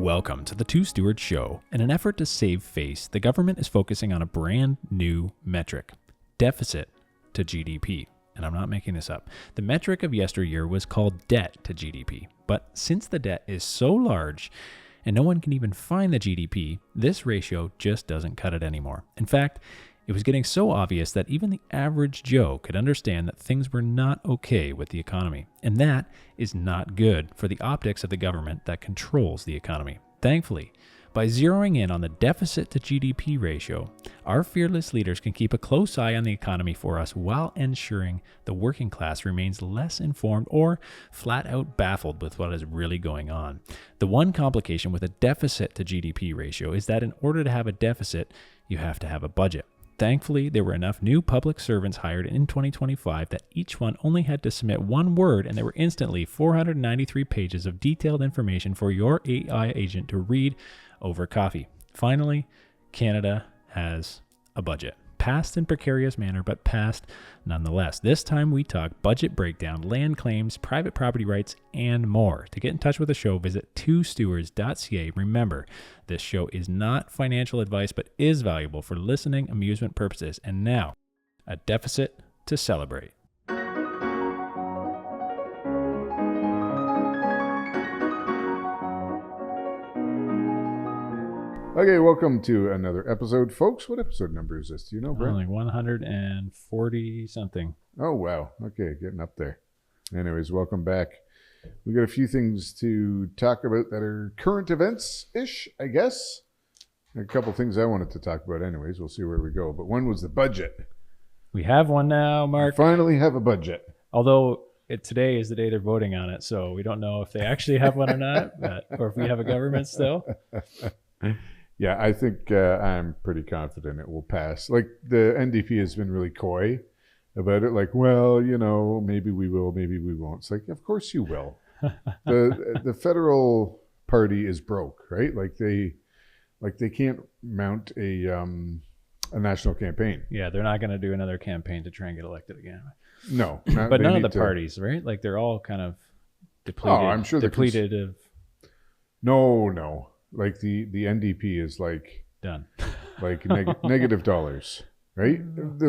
Welcome to the Two Stewards Show. In an effort to save face, the government is focusing on a brand new metric, deficit to GDP. And I'm not making this up. The metric of yesteryear was called debt to GDP. But since the debt is so large and no one can even find the GDP, this ratio just doesn't cut it anymore. In fact, it was getting so obvious that even the average Joe could understand that things were not okay with the economy. And that is not good for the optics of the government that controls the economy. Thankfully, by zeroing in on the deficit to GDP ratio, our fearless leaders can keep a close eye on the economy for us while ensuring the working class remains less informed or flat out baffled with what is really going on. The one complication with a deficit to GDP ratio is that in order to have a deficit, you have to have a budget. Thankfully, there were enough new public servants hired in 2025 that each one only had to submit one word, and there were instantly 493 pages of detailed information for your AI agent to read over coffee. Finally, Canada has a budget. Passed in precarious manner, but passed nonetheless. This time we talk budget breakdown, land claims, private property rights, and more. To get in touch with the show, visit twostewards.ca. Remember, this show is not financial advice, but is valuable for listening, amusement purposes. And now, a deficit to celebrate. Okay, welcome to another episode, folks. What episode number is this? Do you know, Brent? Like 140 something. Oh, wow. Okay, getting up there. Anyways, welcome back. We got a few things to talk about that are current events-ish, I guess. A couple things I wanted to talk about anyways. We'll see where we go. But one was the budget. We have one now, Mark. We finally have a budget. Although today is the day they're voting on it, so we don't know if they actually have one or not, or if we have a government still. Yeah, I think I'm pretty confident it will pass. Like, the NDP has been really coy about it. Like, well, you know, maybe we will, maybe we won't. It's like, of course you will. The federal party is broke, right? Like they can't mount a national campaign. Yeah, they're not going to do another campaign to try and get elected again. No, but none of the parties, right? Like they're all kind of depleted. Oh, I'm sure depleted of. No. Like the NDP is like done, like negative dollars, right? The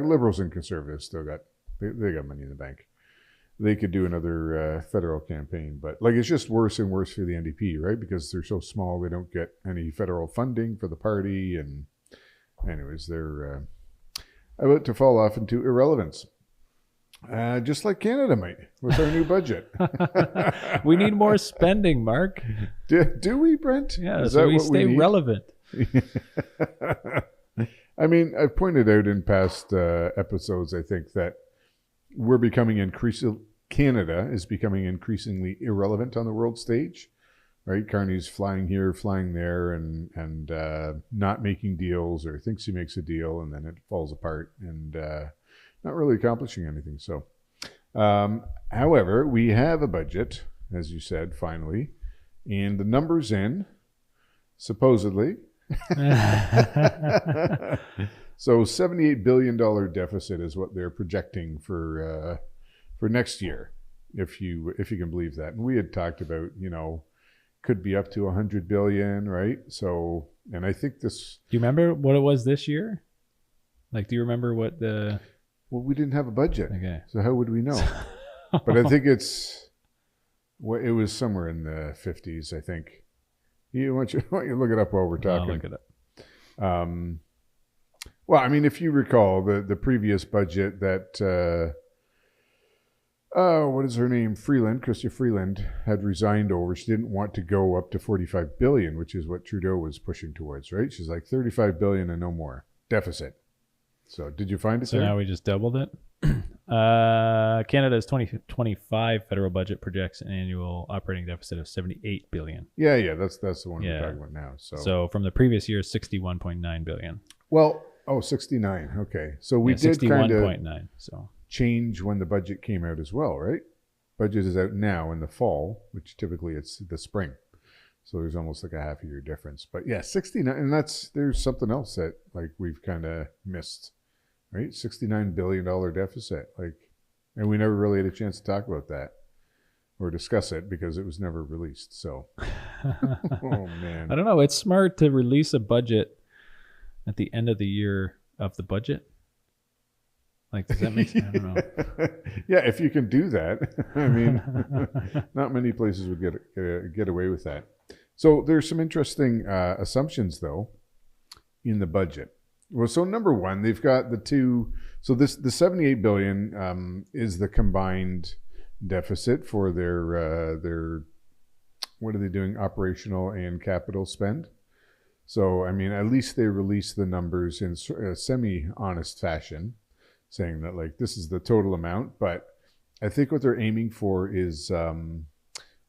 Liberals and Conservatives still got they got money in the bank. They could do another federal campaign, but like it's just worse and worse for the NDP, right? Because they're so small, they don't get any federal funding for the party, and anyways, they're about to fall off into irrelevance. Just like Canada might with our new budget. We need more spending, Mark. Do we, Brent? Yeah, so we stay relevant. I mean, I've pointed out in past episodes, I think, that Canada is becoming increasingly irrelevant on the world stage, right? Carney's flying here, flying there, and not making deals, or thinks he makes a deal, and then it falls apart, and not really accomplishing anything. So, however, we have a budget, as you said, finally, and the numbers in, supposedly. So $78 billion deficit is what they're projecting for next year, if you can believe that. And we had talked about, you know, could be up to $100 billion, right? So, and I think this. Do you remember what it was this year? Like, do you remember what the? Well, we didn't have a budget. Okay. So how would we know? But I think it was somewhere in the 50s, I think. Why don't you look it up while we're talking? I'll look it up. Well, I mean, if you recall the previous budget that, what is her name? Chrystia Freeland had resigned over. She didn't want to go up to $45 billion, which is what Trudeau was pushing towards, right? She's like $35 billion and no more deficit. So did you find it So there? now we just doubled it. Canada's 2025 federal budget projects an annual operating deficit of $78 billion. Yeah, that's the one we're talking about now. So from the previous year, $61.9 billion. Well, 69. Okay, so we did kind of 61.9. So change when the budget came out as well, right? Budget is out now in the fall, which typically it's the spring. So there's almost like a half a year difference. But yeah, 69, and there's something else that like we've kind of missed. Right, $69 billion deficit, and we never really had a chance to talk about that or discuss it because it was never released. So Oh, I man. don't know. It's smart to release a budget at the end of the year of the budget. Like, does that make sense? I don't know. Yeah, if you can do that. I mean, not many places would get away with that. So there's some interesting assumptions, though, in the budget. Well, so number one, they've got the two. So the 78 billion is the combined deficit for their what are they doing, operational and capital spend. So I mean, at least they release the numbers in a semi-honest fashion, saying that like this is the total amount. But I think what they're aiming for is on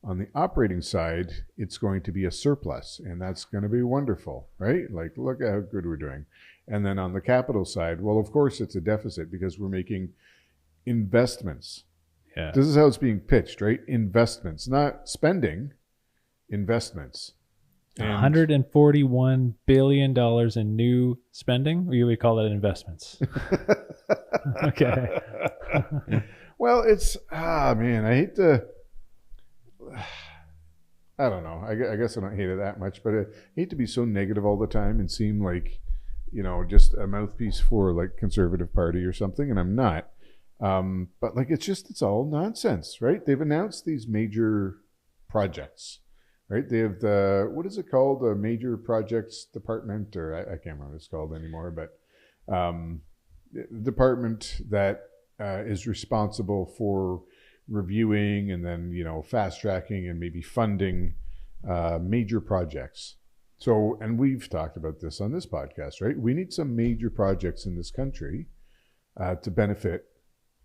the operating side, it's going to be a surplus, and that's going to be wonderful, right? Like, look at how good we're doing. And then on the capital side, well, of course, it's a deficit because we're making investments. Yeah. This is how it's being pitched, right? Investments, not spending, investments. And $141 billion in new spending, or you would call that investments? Okay. well, it's, man, I hate to, I don't know. I guess I don't hate it that much, but I hate to be so negative all the time and seem like, just a mouthpiece for like Conservative Party or something, and I'm not. But like, it's all nonsense, right? They've announced these major projects, right? They have what is it called? The Major Projects Department, or I can't remember what it's called anymore, but the department that is responsible for reviewing and then, fast tracking and maybe funding major projects. So, and we've talked about this on this podcast, right? We need some major projects in this country to benefit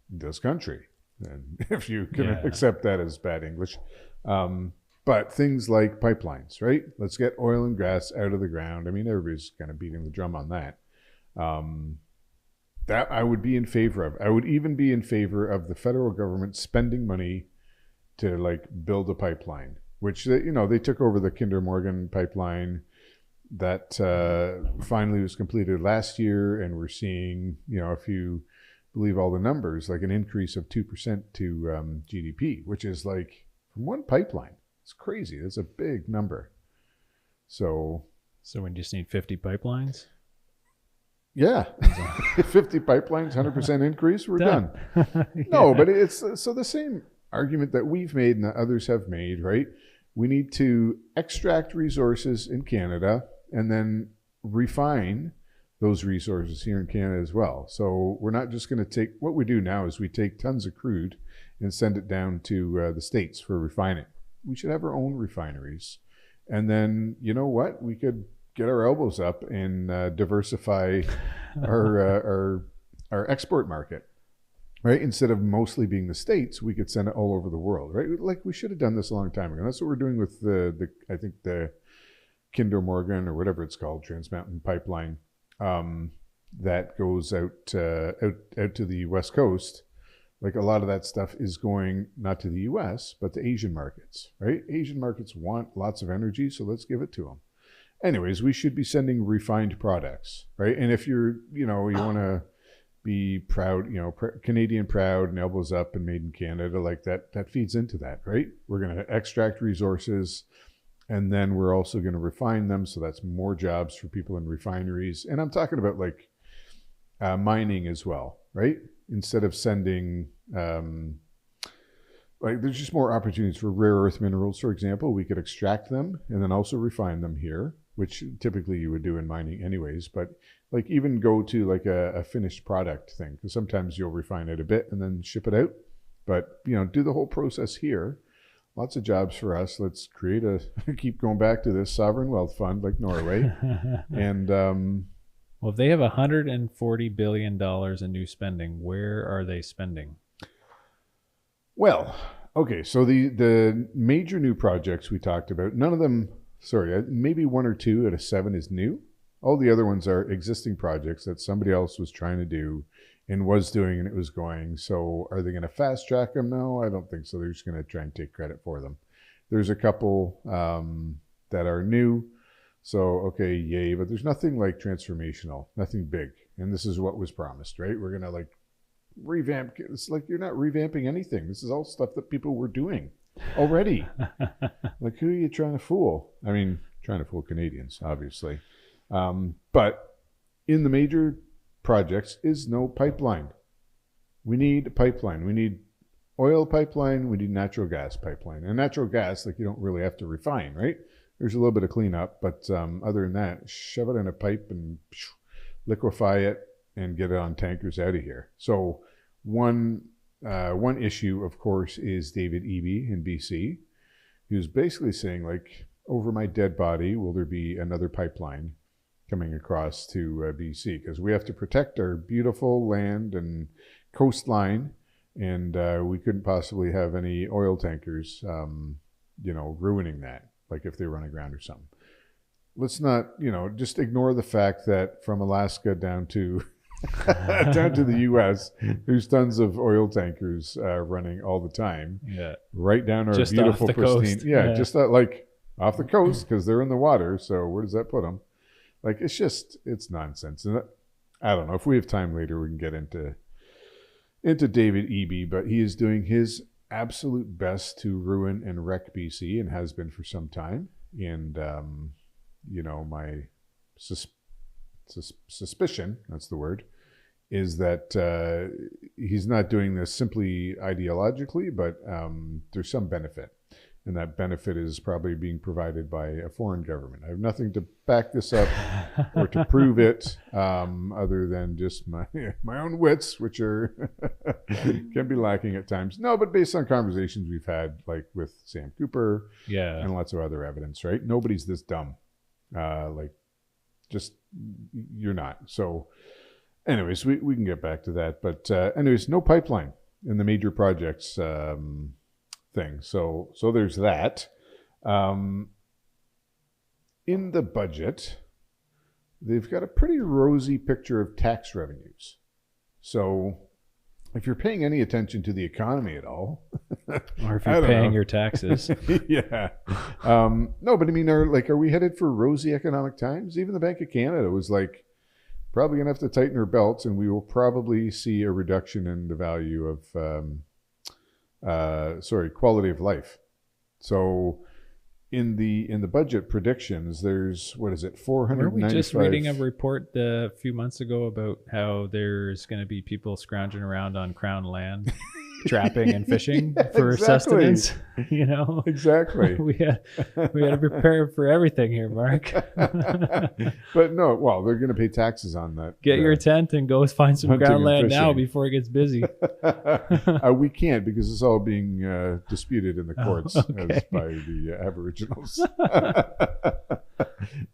this country. And if you can accept that as bad English. But things like pipelines, right? Let's get oil and gas out of the ground. I mean, everybody's kind of beating the drum on that. That I would be in favor of. I would even be in favor of the federal government spending money to like build a pipeline, which they took over the Kinder Morgan pipeline that finally was completed last year, and we're seeing, if you believe all the numbers, like an increase of 2% to GDP, which is like from one pipeline. It's crazy. That's a big number. So we just need 50 pipelines. Yeah, 50 pipelines, 100% increase, we're done. No, but it's so the same argument that we've made and that others have made, right? We need to extract resources in Canada and then refine those resources here in Canada as well. So we're not just going to take, what we do now is we take tons of crude and send it down to the States for refining. We should have our own refineries. And then, you know what? We could get our elbows up and diversify our export market, right? Instead of mostly being the States, we could send it all over the world, right? Like we should have done this a long time ago. That's what we're doing with I think the Kinder Morgan or whatever it's called, Trans Mountain Pipeline, that goes out to the West Coast. Like a lot of that stuff is going not to the U.S. but to Asian markets, right? Asian markets want lots of energy, so let's give it to them. Anyways, we should be sending refined products, right? And if you're, you want to be proud, Canadian proud and elbows up and made in Canada, like that feeds into that, right? We're going to extract resources and then we're also going to refine them. So that's more jobs for people in refineries. And I'm talking about like mining as well, right? Instead of sending, like there's just more opportunities for rare earth minerals, for example. We could extract them and then also refine them here, which typically you would do in mining anyways, but like even go to like a finished product thing, because sometimes you'll refine it a bit and then ship it out. But, do the whole process here. Lots of jobs for us. Let's create keep going back to this sovereign wealth fund like Norway. And, well, if they have $140 billion in new spending, where are they spending? Well, okay, so the major new projects we talked about, none of them, maybe one or two out of 7 is new. All the other ones are existing projects that somebody else was trying to do and was doing and it was going. So are they going to fast track them? No, I don't think so. They're just going to try and take credit for them. There's a couple that are new. So, okay, yay, but there's nothing like transformational, nothing big. And this is what was promised, right? We're going to revamp. It's like you're not revamping anything. This is all stuff that people were doing. already. Like, who are you trying to fool? I mean, trying to fool Canadians, obviously. But in the major projects is no pipeline. We need a pipeline. We need oil pipeline. We need natural gas pipeline. And natural gas, like, you don't really have to refine, right? There's a little bit of cleanup, but other than that, shove it in a pipe and liquefy it and get it on tankers out of here. So one issue, of course, is David Eby in BC, who's basically saying, like, over my dead body, will there be another pipeline coming across to BC? Because we have to protect our beautiful land and coastline, and we couldn't possibly have any oil tankers, ruining that, like if they run aground or something. Let's not, just ignore the fact that from Alaska down to down to the U.S., there's tons of oil tankers running all the time. Yeah, right down our just beautiful, off the pristine. coast. Yeah, just like off the coast because they're in the water. So where does that put them? Like, it's nonsense. And I don't know. If we have time later, we can get into David Eby, but he is doing his absolute best to ruin and wreck BC and has been for some time. And my suspicion, that's the word, is that he's not doing this simply ideologically, but there's some benefit. And that benefit is probably being provided by a foreign government. I have nothing to back this up or to prove it, other than just my own wits, which are can be lacking at times. No, but based on conversations we've had, like with Sam Cooper, and lots of other evidence, right? Nobody's this dumb. You're not. So anyways, we can get back to that. But anyways, no pipeline in the major projects thing. So there's that. In the budget, they've got a pretty rosy picture of tax revenues. So if you're paying any attention to the economy at all, or if you're paying your taxes, yeah. No, but I mean, are we headed for rosy economic times? Even the Bank of Canada was like, probably gonna have to tighten our belts, and we will probably see a reduction in the value of quality of life. So in the budget predictions, there's, what is it, 495. Weren't we just reading a report a few months ago about how there's going to be people scrounging around on Crown land, trapping and fishing for sustenance? Exactly. we had to prepare for everything here, Mark. But no, well, they're going to pay taxes on that. Get your tent and go find some ground land now before it gets busy. We can't, because it's all being disputed in the courts as by the Aboriginals.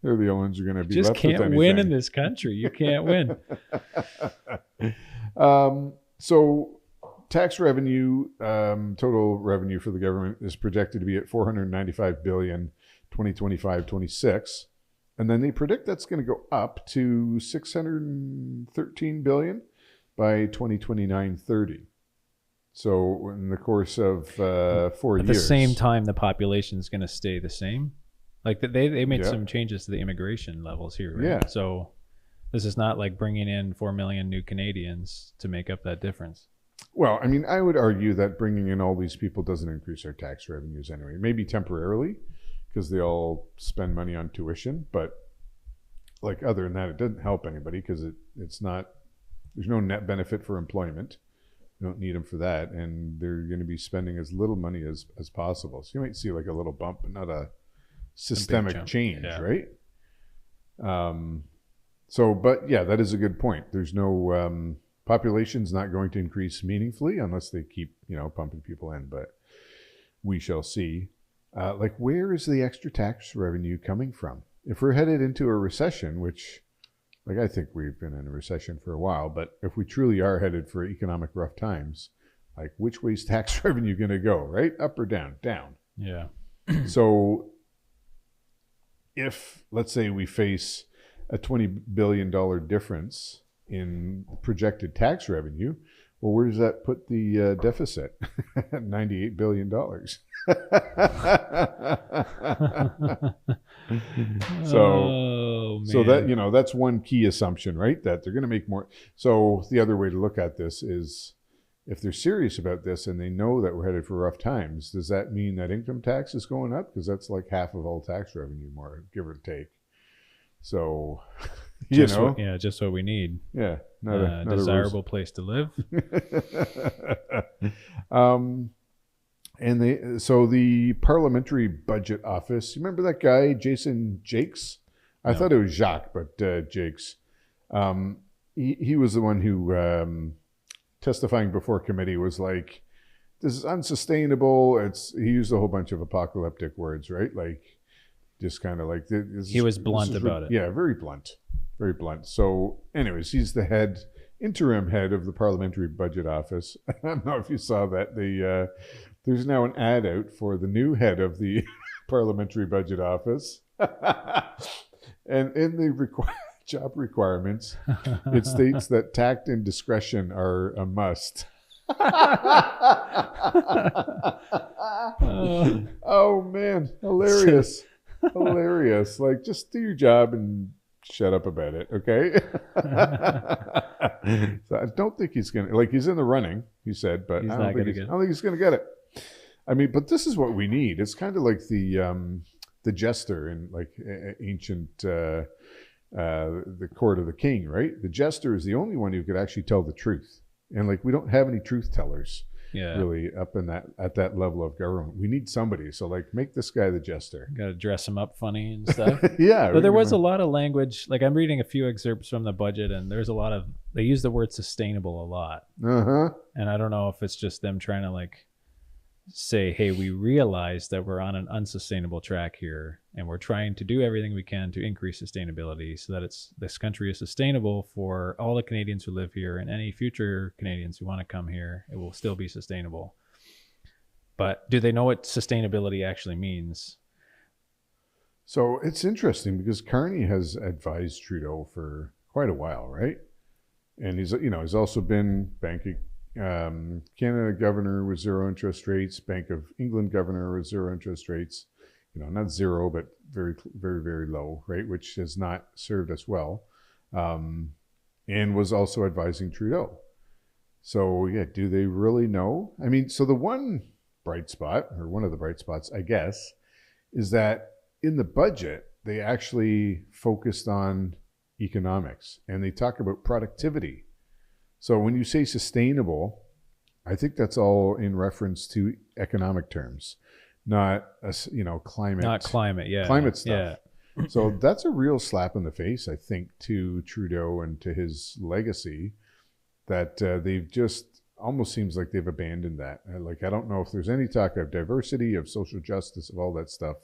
They're the only ones who are going to be just left with can't win in this country. You can't win. So tax revenue, total revenue for the government is projected to be at $495 billion 2025-26. And then they predict that's going to go up to $613 billion by 2029-30. So in the course of 4 years. At the same time, the population is going to stay the same. Like they made some changes to the immigration levels here, right? Yeah. So this is not like bringing in 4 million new Canadians to make up that difference. Well, I mean, I would argue that bringing in all these people doesn't increase our tax revenues anyway. Maybe temporarily, because they all spend money on tuition. But like, other than that, it doesn't help anybody, because it's not, there's no net benefit for employment. You don't need them for that. And they're going to be spending as little money as possible. So you might see like a little bump, but not a systemic change, right? But yeah, that is a good point. There's no population's not going to increase meaningfully unless they keep pumping people in, but we shall see. Like, where is the extra tax revenue coming from? If we're headed into a recession, which, like, I think we've been in a recession for a while, but if we truly are headed for economic rough times, like, which way's tax revenue going to go, right? Up or down? Down. Yeah. So if, let's say, we face a $20 billion difference in projected tax revenue, well, where does that put the deficit? $98 billion. So that, that's one key assumption, right? That they're going to make more. So the other way to look at this is, if they're serious about this and they know that we're headed for rough times, does that mean that income tax is going up? Because that's like half of all tax revenue, more give or take. So, just what we need. Yeah, not a desirable place to live. And so the Parliamentary Budget Office. You remember that guy, Jason Jakes? I thought it was Jacques, but Jakes. He was the one who, testifying before committee, was like, "This is unsustainable." He used a whole bunch of apocalyptic words, right? Like, just kind of like he was blunt about it. Yeah, very blunt, very blunt. So, anyways, he's the interim head of the Parliamentary Budget Office. I don't know if you saw that. There's now an ad out for the new head of the Parliamentary Budget Office. And in the job requirements, it states that tact and discretion are a must. Oh, man. Hilarious. Hilarious. Like, just do your job and shut up about it, okay? So I don't think he's going to, like, he's in the running, he said, but I don't think he's going to get it. I mean, but this is what we need. It's kind of like the jester in like ancient the court of the king, right? The jester is the only one who could actually tell the truth, and like we don't have any truth tellers, really up in at that level of government. We need somebody. So like, make this guy the jester. Got to dress him up funny and stuff. Yeah, but there was a lot of language. Like I'm reading a few excerpts from the budget, and there's a lot of they use the word sustainable a lot. And I don't know if it's just them trying to like say, hey, we realize that we're on an unsustainable track here, and we're trying to do everything we can to increase sustainability so that this country is sustainable for all the Canadians who live here and any future Canadians who want to come here. It will still be sustainable. But do they know what sustainability actually means? So it's interesting because Carney has advised Trudeau for quite a while, right? And he's also been Canada governor with zero interest rates, Bank of England governor with zero interest rates, not zero, but very, very, very low, right? Which has not served us well. And was also advising Trudeau. So yeah, do they really know? I mean, so the one bright spot, or one of the bright spots, I guess, is that in the budget, they actually focused on economics and they talk about productivity. So when you say sustainable, I think that's all in reference to economic terms, not climate. Not climate, yeah. Climate stuff. Yeah. So that's a real slap in the face, I think, to Trudeau and to his legacy, that they've just almost seems like they've abandoned that. Like, I don't know if there's any talk of diversity, of social justice, of all that stuff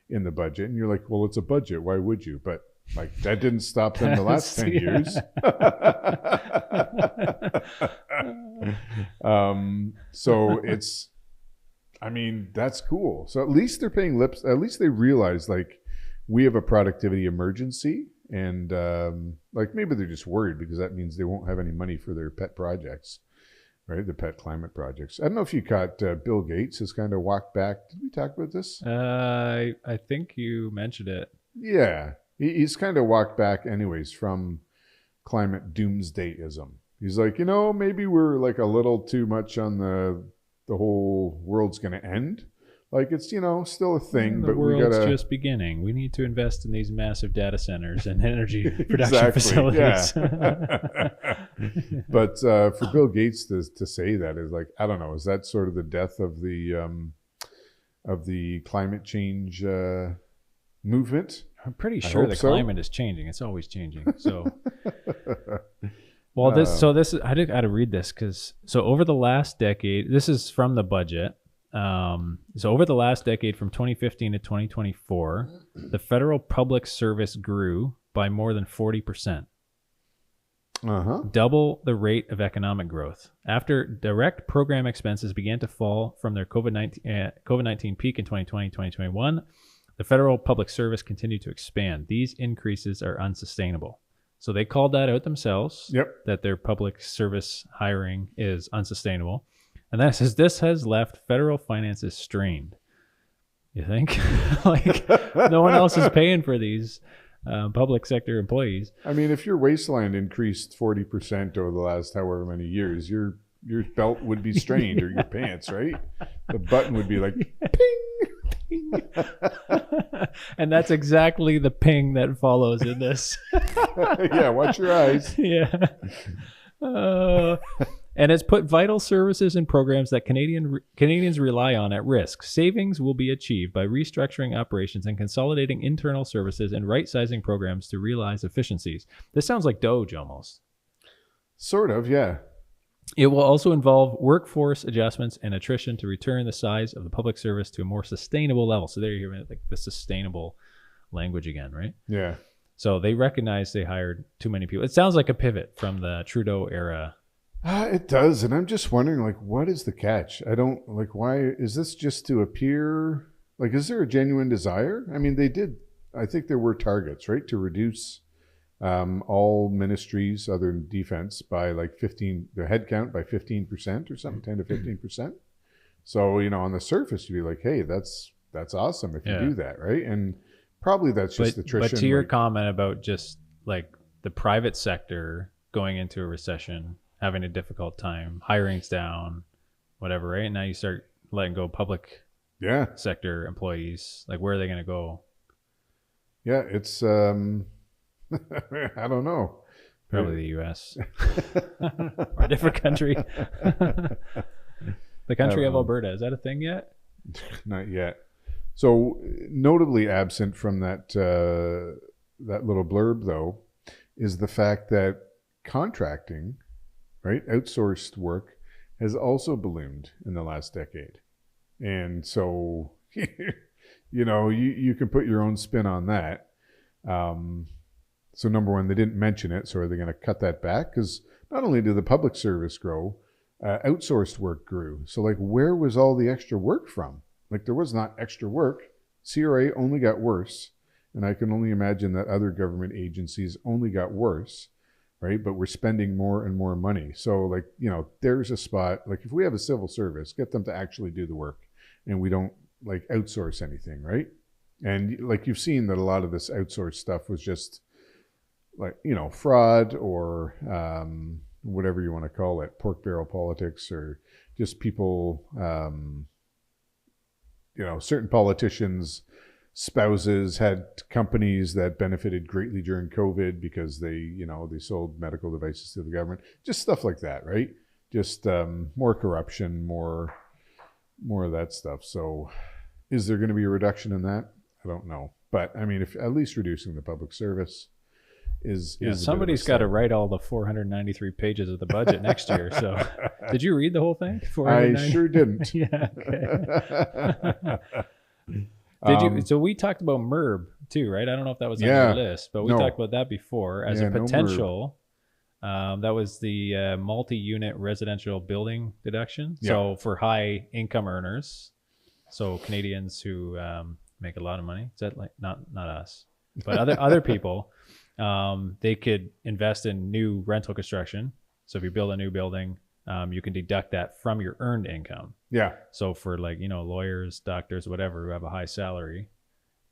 in the budget. And you're like, well, it's a budget. Why would you? But like, that didn't stop them the last 10 years. So that's cool. So at least they're paying lips. At least they realize, like, we have a productivity emergency. And like, maybe they're just worried because that means they won't have any money for their pet projects, right? The pet climate projects. I don't know if you caught Bill Gates has kind of walked back. Did we talk about this? I think you mentioned it. Yeah. He's kind of walked back anyways from climate doomsdayism. He's like, maybe we're like a little too much on the whole world's going to end. Like, it's, still a thing, but we got to... The world's just beginning. We need to invest in these massive data centers and energy production facilities. Yeah. But for Bill Gates to say that is like, I don't know, is that sort of the death of the climate change movement? I'm pretty sure the climate is changing. It's always changing. So, well, I had to read this so over the last decade, this is from the budget. So over the last decade, from 2015 to 2024, the federal public service grew by more than 40%. Double the rate of economic growth. After direct program expenses began to fall from their COVID-19 peak in 2020, 2021, the federal public service continued to expand. These increases are unsustainable. So they called that out themselves, that their public service hiring is unsustainable. And that says this has left federal finances strained. You think? Like, no one else is paying for these public sector employees. I mean, if your waistline increased 40% over the last however many years, you're your belt would be strained or your pants, right? The button would be like ping. And that's exactly the ping that follows in this. Yeah, watch your eyes. Yeah. And it's put vital services and programs that Canadians rely on at risk. Savings will be achieved by restructuring operations and consolidating internal services and right-sizing programs to realize efficiencies. This sounds like Doge almost. Sort of, yeah. It will also involve workforce adjustments and attrition to return the size of the public service to a more sustainable level. So there you hear like the sustainable language again, right? Yeah. So they recognize they hired too many people. It sounds like a pivot from the Trudeau era. It does, and I'm just wondering, like, what is the catch? I don't like. Why is this just to appear? Like, is there a genuine desire? I mean, they did. I think there were targets, right, to reduce all ministries other than defense by like 15, the headcount by 15% or something, 10 to 15%. So on the surface, you'd be like, hey, that's awesome if you do that, right? And probably that's just attrition. But to your comment about just like the private sector going into a recession, having a difficult time, hiring's down, whatever, right? And now you start letting go public sector employees. Like, where are they going to go? Yeah, it's I don't know. Probably the U.S. or a different country. The country of Alberta. Is that a thing yet? Not yet. So notably absent from that that little blurb, though, is the fact that contracting, right, outsourced work, has also ballooned in the last decade. And so, you can put your own spin on that. So number one, they didn't mention it. So are they going to cut that back? Because not only did the public service grow, outsourced work grew. So like, where was all the extra work from? Like, there was not extra work. CRA only got worse. And I can only imagine that other government agencies only got worse, right? But we're spending more and more money. So like, there's a spot, like if we have a civil service, get them to actually do the work and we don't like outsource anything, right? And like you've seen that a lot of this outsourced stuff was just like, fraud or whatever you want to call it, pork barrel politics, or just people, certain politicians' spouses had companies that benefited greatly during COVID because they sold medical devices to the government, just stuff like that, right? Just more corruption, more of that stuff. So is there going to be a reduction in that? I don't know. But I mean, if at least reducing the public service is somebody's got to write all the 493 pages of the budget next year. So did you read the whole thing? I sure didn't. Yeah. Okay. So we talked about MERB too, right? I don't know if that was on your list, but we talked about that before as a potential. That was the multi-unit residential building deduction. Yeah. So for high income earners, so Canadians who make a lot of money, is that like not us, but other people, they could invest in new rental construction. So if you build a new building, you can deduct that from your earned income. Yeah. So for like, lawyers, doctors, whatever, who have a high salary,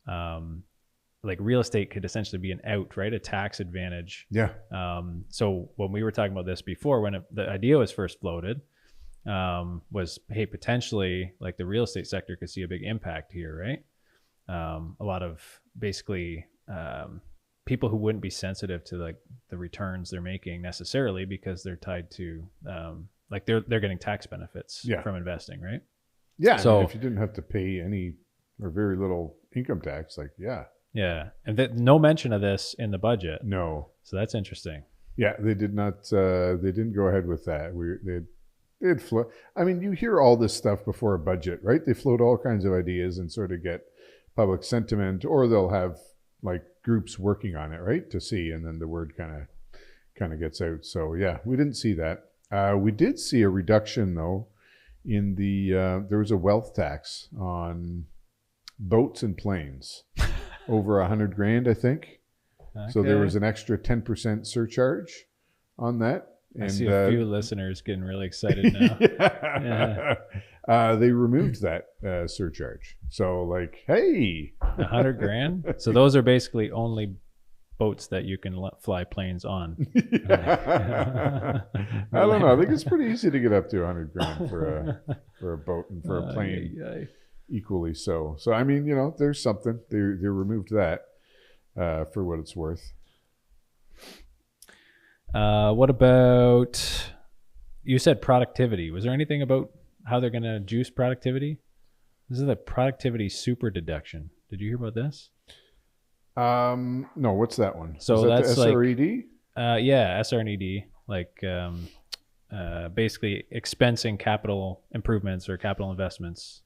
like real estate could essentially be an out, right? A tax advantage. Yeah. So when we were talking about this before, when the idea was first floated, was, hey, potentially like the real estate sector could see a big impact here, right? A lot of basically people who wouldn't be sensitive to like the returns they're making necessarily because they're tied to like they're getting tax benefits from investing, right? Yeah. So if you didn't have to pay any or very little income tax, like yeah, and no mention of this in the budget. No. So that's interesting. Yeah, they did not. They didn't go ahead with that. They'd float. I mean, you hear all this stuff before a budget, right? They float all kinds of ideas and sort of get public sentiment, or they'll have like groups working on it, right, to see, and then the word kind of gets out. So yeah, we didn't see that. We did see a reduction though in the there was a wealth tax on boats and planes over $100,000, I think. Okay. So there was an extra 10% surcharge on that. I see a few listeners getting really excited now. They removed that surcharge. So like, hey, $100,000. So those are basically only boats that you can fly planes on. I don't know. I think it's pretty easy to get up to 100 grand for a boat and for a plane equally so. So I mean, there's something. They removed that for what it's worth. What about, you said productivity. Was there anything about how they're going to juice productivity? This is the productivity super deduction. Did you hear about this? No, what's that one? So is that that's the SRED? Yeah, SRED, like basically expensing capital improvements or capital investments.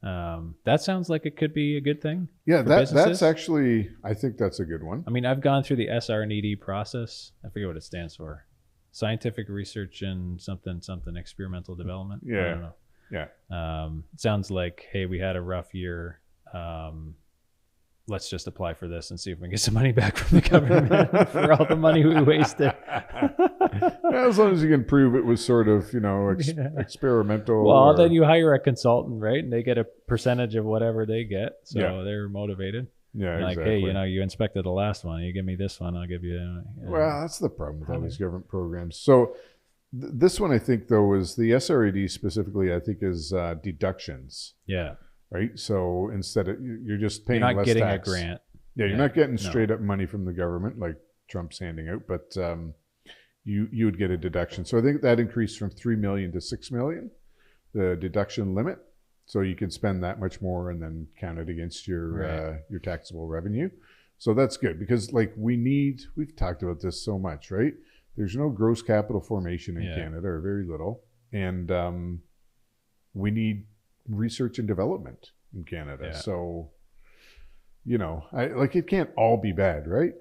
That sounds like it could be a good thing. Yeah, that's actually, I think that's a good one. I mean, I've gone through the SRED process. I forget what it stands for. Scientific research and something experimental development. Yeah. I don't know. Yeah. It sounds like, hey, we had a rough year. Let's just apply for this and see if we can get some money back from the government for all the money we wasted. As long as you can prove it was sort of, experimental. Well, then you hire a consultant, right? And they get a percentage of whatever they get. So they're motivated. Yeah, like, exactly. Hey, you inspected the last one. You give me this one, I'll give you. Well, that's the problem with all these government programs. So this one, I think, though, is the SRED specifically, I think, is deductions. Yeah. Right. So instead of, you're just paying less tax. You're not getting a grant. Yeah, you're not getting straight up money from the government like Trump's handing out, but you would get a deduction. So I think that increased from 3 million to 6 million, the deduction limit. So you can spend that much more and then count it against your taxable revenue. So that's good because we've talked about this so much, right? There's no gross capital formation in Canada, or very little. And we need research and development in Canada. Yeah. So, it can't all be bad, right?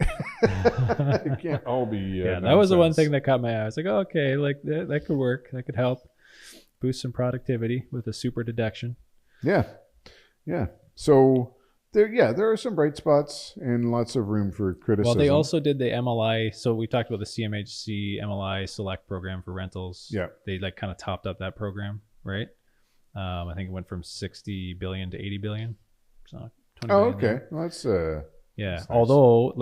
It can't all be that was the one thing that caught my eye. I was like, oh, okay, that could work. That could help boost some productivity with a super deduction. Yeah. So there are some bright spots and lots of room for criticism. Well, they also did the MLI. So we talked about the CMHC MLI Select program for rentals. Yeah. They kind of topped up that program, right? I think it went from 60 billion to 80 billion. So 20 billion. Okay. Well, that's That's nice. Although,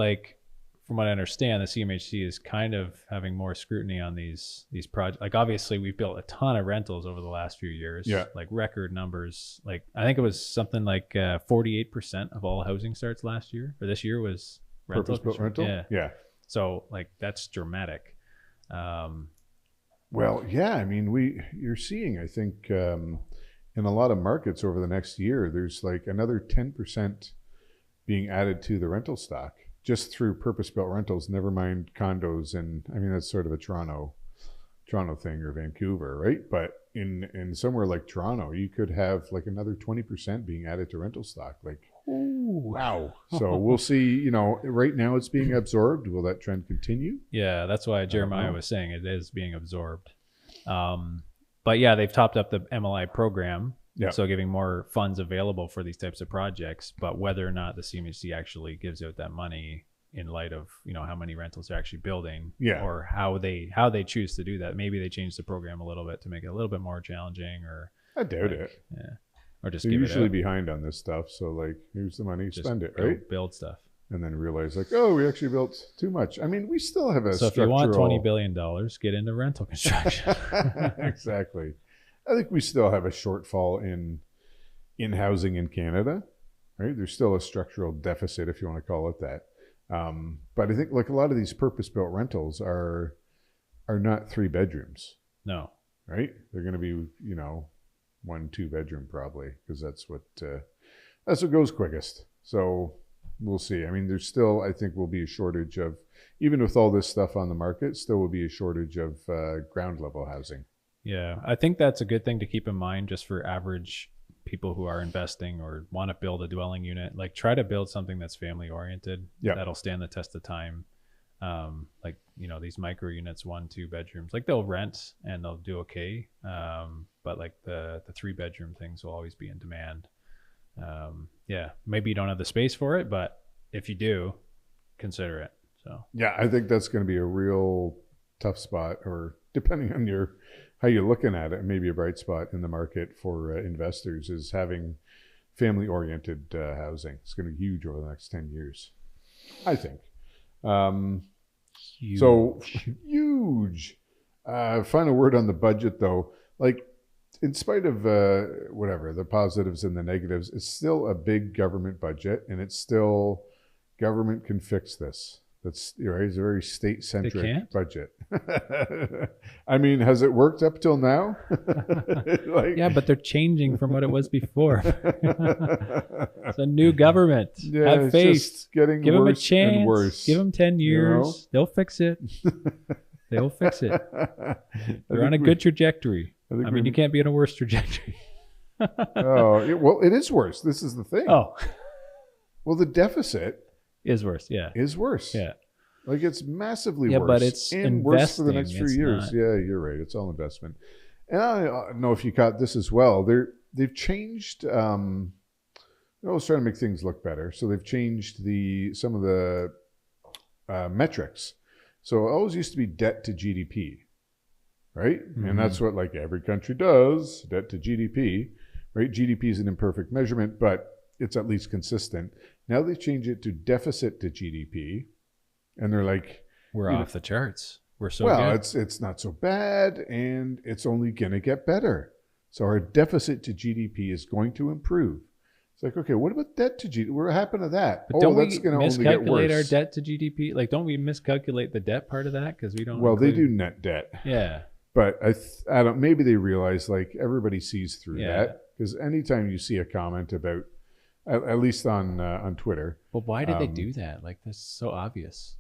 from what I understand, the CMHC is kind of having more scrutiny on these projects. Obviously, we've built a ton of rentals over the last few years. Yeah. Record numbers. I think it was something like 48% of all housing starts last year or this year was rental. Purpose-built rental? Yeah. So, that's dramatic. Well, yeah. I mean, you're seeing, I think, in a lot of markets over the next year, there's another 10% being added to the rental stock just through purpose-built rentals, never mind condos. And I mean, that's sort of a Toronto thing, or Vancouver, right? But in somewhere like Toronto, you could have another 20% being added to rental stock. Ooh. Wow. So we'll see, right now it's being absorbed. Will that trend continue? Yeah, that's why Jeremiah was saying it is being absorbed. But yeah, they've topped up the MLI program, so giving more funds available for these types of projects. But whether or not the CMHC actually gives out that money in light of how many rentals they're actually building, or how they choose to do that, maybe they change the program a little bit to make it a little bit more challenging. Or I doubt it. Yeah, or just they're give usually it behind on this stuff. So here's the money, just spend it, right? Build stuff. And then realize we actually built too much. I mean, we still have So if you want $20 billion, get into rental construction. Exactly. I think we still have a shortfall in housing in Canada, right? There's still a structural deficit, if you want to call it that. But I think a lot of these purpose-built rentals are not 3 bedrooms. No. Right? They're going to be, 1-2 bedroom probably, because that's what goes quickest. So we'll see. I mean, there's still, I think, will be a shortage of, even with all this stuff on the market, still will be a shortage of ground level housing. Yeah, I think that's a good thing to keep in mind just for average people who are investing or want to build a dwelling unit. Try to build something that's family oriented. Yeah. That'll stand the test of time. These micro units, 1-2 bedrooms, they'll rent and they'll do okay. But the 3 bedroom things will always be in demand. Maybe you don't have the space for it, but if you do, consider it. So yeah, I think that's going to be a real tough spot, or depending on how you're looking at it, maybe a bright spot in the market for investors is having family oriented housing. It's going to be huge over the next 10 years, I think. So huge. Final word on the budget, though. Like, in spite of whatever the positives and the negatives, it's still a big government budget, and it's still government can fix this. That's it's a very state-centric budget. I mean, has it worked up till now? Yeah, but they're changing from what it was before. It's a new government. Yeah, have faith. Just getting Give worse them a chance. and worse. Give them 10 years. They'll fix it. They'll fix it. They're on a good trajectory. I mean, you can't be on a worse trajectory. Well, it is worse. This is the thing. Oh. Well, the deficit is worse. Yeah. Is worse. Yeah. Like, it's massively worse. Yeah, but it's and worse for the next few years. Yeah, you're right. It's all investment. And I don't know if you caught this as well. They've changed. They're always trying to make things look better. So they've changed some of the metrics. So it always used to be debt to GDP, right? Mm-hmm. And that's what like every country does, debt to GDP, right? GDP is an imperfect measurement, but it's at least consistent. Now they've changed it to deficit to GDP, and they're like, we're off the charts. We're so well, good. It's not so bad, and it's only going to get better. So our deficit to GDP is going to improve. It's like, okay, what about debt to GDP? What happened to that? But don't we miscalculate our debt to GDP? Like, don't we miscalculate the debt part of that because we don't? Well, they do net debt. Yeah. But I don't. Maybe they realize like everybody sees through that, because anytime you see a comment about, at least on Twitter. Well, why did they do that? Like, that's so obvious.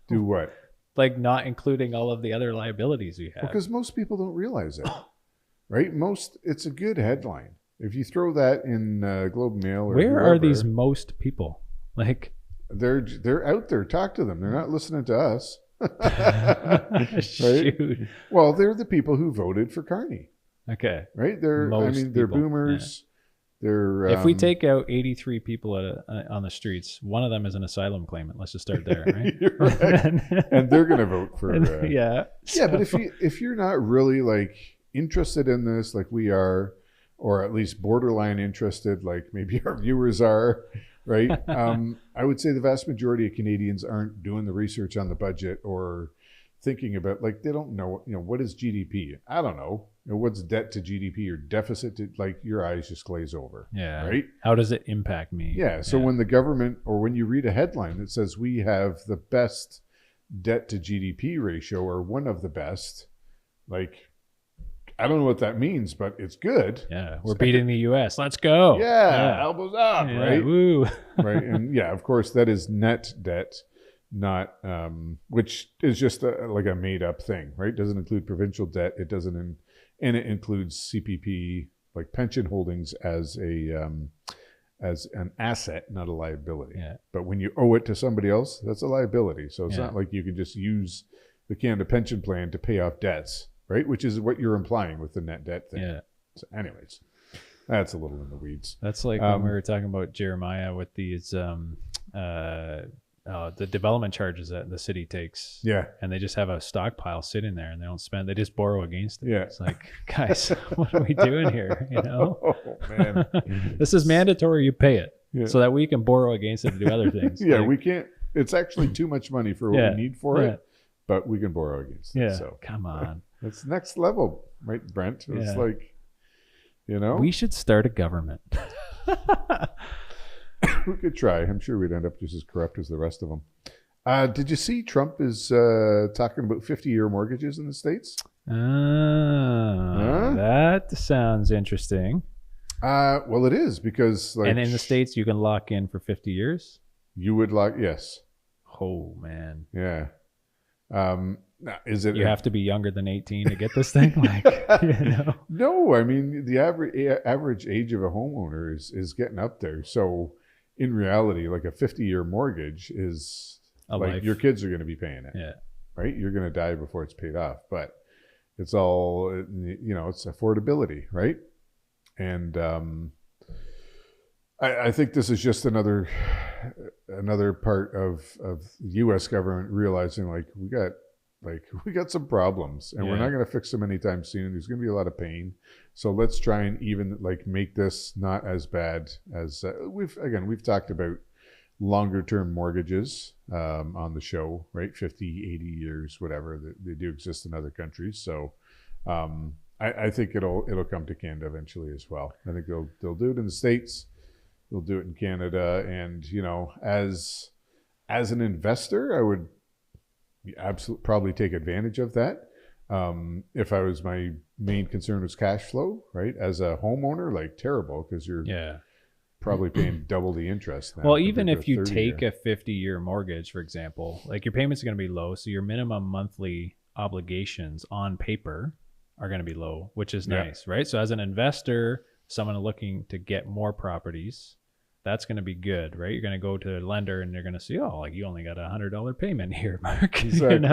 Do what? Like, not including all of the other liabilities we have. Because most people don't realize it, right? It's a good headline. If you throw that in Globe and Mail or where whoever, are these most people? Like, they're out there. Talk to them. They're not listening to us. Right? Shoot. Well, they're the people who voted for Carney. Okay. Right? They're boomers. Yeah. They're if we take out 83 people on the streets, one of them is an asylum claimant. Let's just start there, right? You're right. And they're going to vote for yeah. Yeah, but if you're not really like interested in this like we are, or at least borderline interested like maybe our viewers are, right? I would say the vast majority of Canadians aren't doing the research on the budget or thinking about, like, they don't know, what is GDP? I don't know. What's debt to GDP or deficit to, like, your eyes just glaze over. Yeah. Right? How does it impact me? Yeah. So when the government, or when you read a headline that says we have the best debt to GDP ratio or one of the best, like, I don't know what that means, but it's good. Yeah. We're beating the US. Let's go. Yeah. Elbows up, right? Woo. Right. And yeah, of course, that is net debt, not, which is just like a made up thing, right? Doesn't include provincial debt. It doesn't, and it includes CPP, like pension holdings, as an asset, not a liability. Yeah. But when you owe it to somebody else, that's a liability. So it's not like you can just use the Canada pension plan to pay off debts, right? Which is what you're implying with the net debt thing. Yeah. So anyways, that's a little in the weeds. That's like when we were talking about Jeremiah with these the development charges that the city takes. Yeah. And they just have a stockpile sitting there and they don't spend, they just borrow against it. Yeah. It's like, guys, what are we doing here? Oh, man. This is mandatory. You pay it so that we can borrow against it to do other things. Yeah, we can't. It's actually too much money for what we need for it, but we can borrow against it. So come on. It's next level, right, Brent? It's like, we should start a government. We could try. I'm sure we'd end up just as corrupt as the rest of them. Did you see Trump is talking about 50-year mortgages in the States? That sounds interesting. Well, it is, because like, and in the States, you can lock in for 50 years? You would lock, yes. Oh, man. Yeah. Is it? You have to be younger than 18 to get this thing? Like, No, I mean, the average age of a homeowner is getting up there. So in reality, like a 50-year mortgage is like your kids are going to be paying it. Yeah. Right? You're going to die before it's paid off. But it's all, it's affordability, right? And I think this is just another part of the U.S. government realizing like we got some problems and we're not going to fix them anytime soon. There's going to be a lot of pain. So let's try and even like make this not as bad as we've talked about longer term mortgages on the show, right? 50, 80 years, whatever. They do exist in other countries. So I think it'll come to Canada eventually as well. I think they'll do it in the States. They'll do it in Canada. And, as an investor, I would absolutely probably take advantage of that. If my main concern was cash flow, right? As a homeowner, like terrible, because you're probably paying double the interest now. Well, even if you take a 50-year mortgage, for example, like your payments are going to be low. So your minimum monthly obligations on paper are going to be low, which is nice, right? So as an investor, someone looking to get more properties, that's going to be good, right? You're going to go to a lender and they're going to see, oh, like you only got $100 payment here, Mark. Exactly.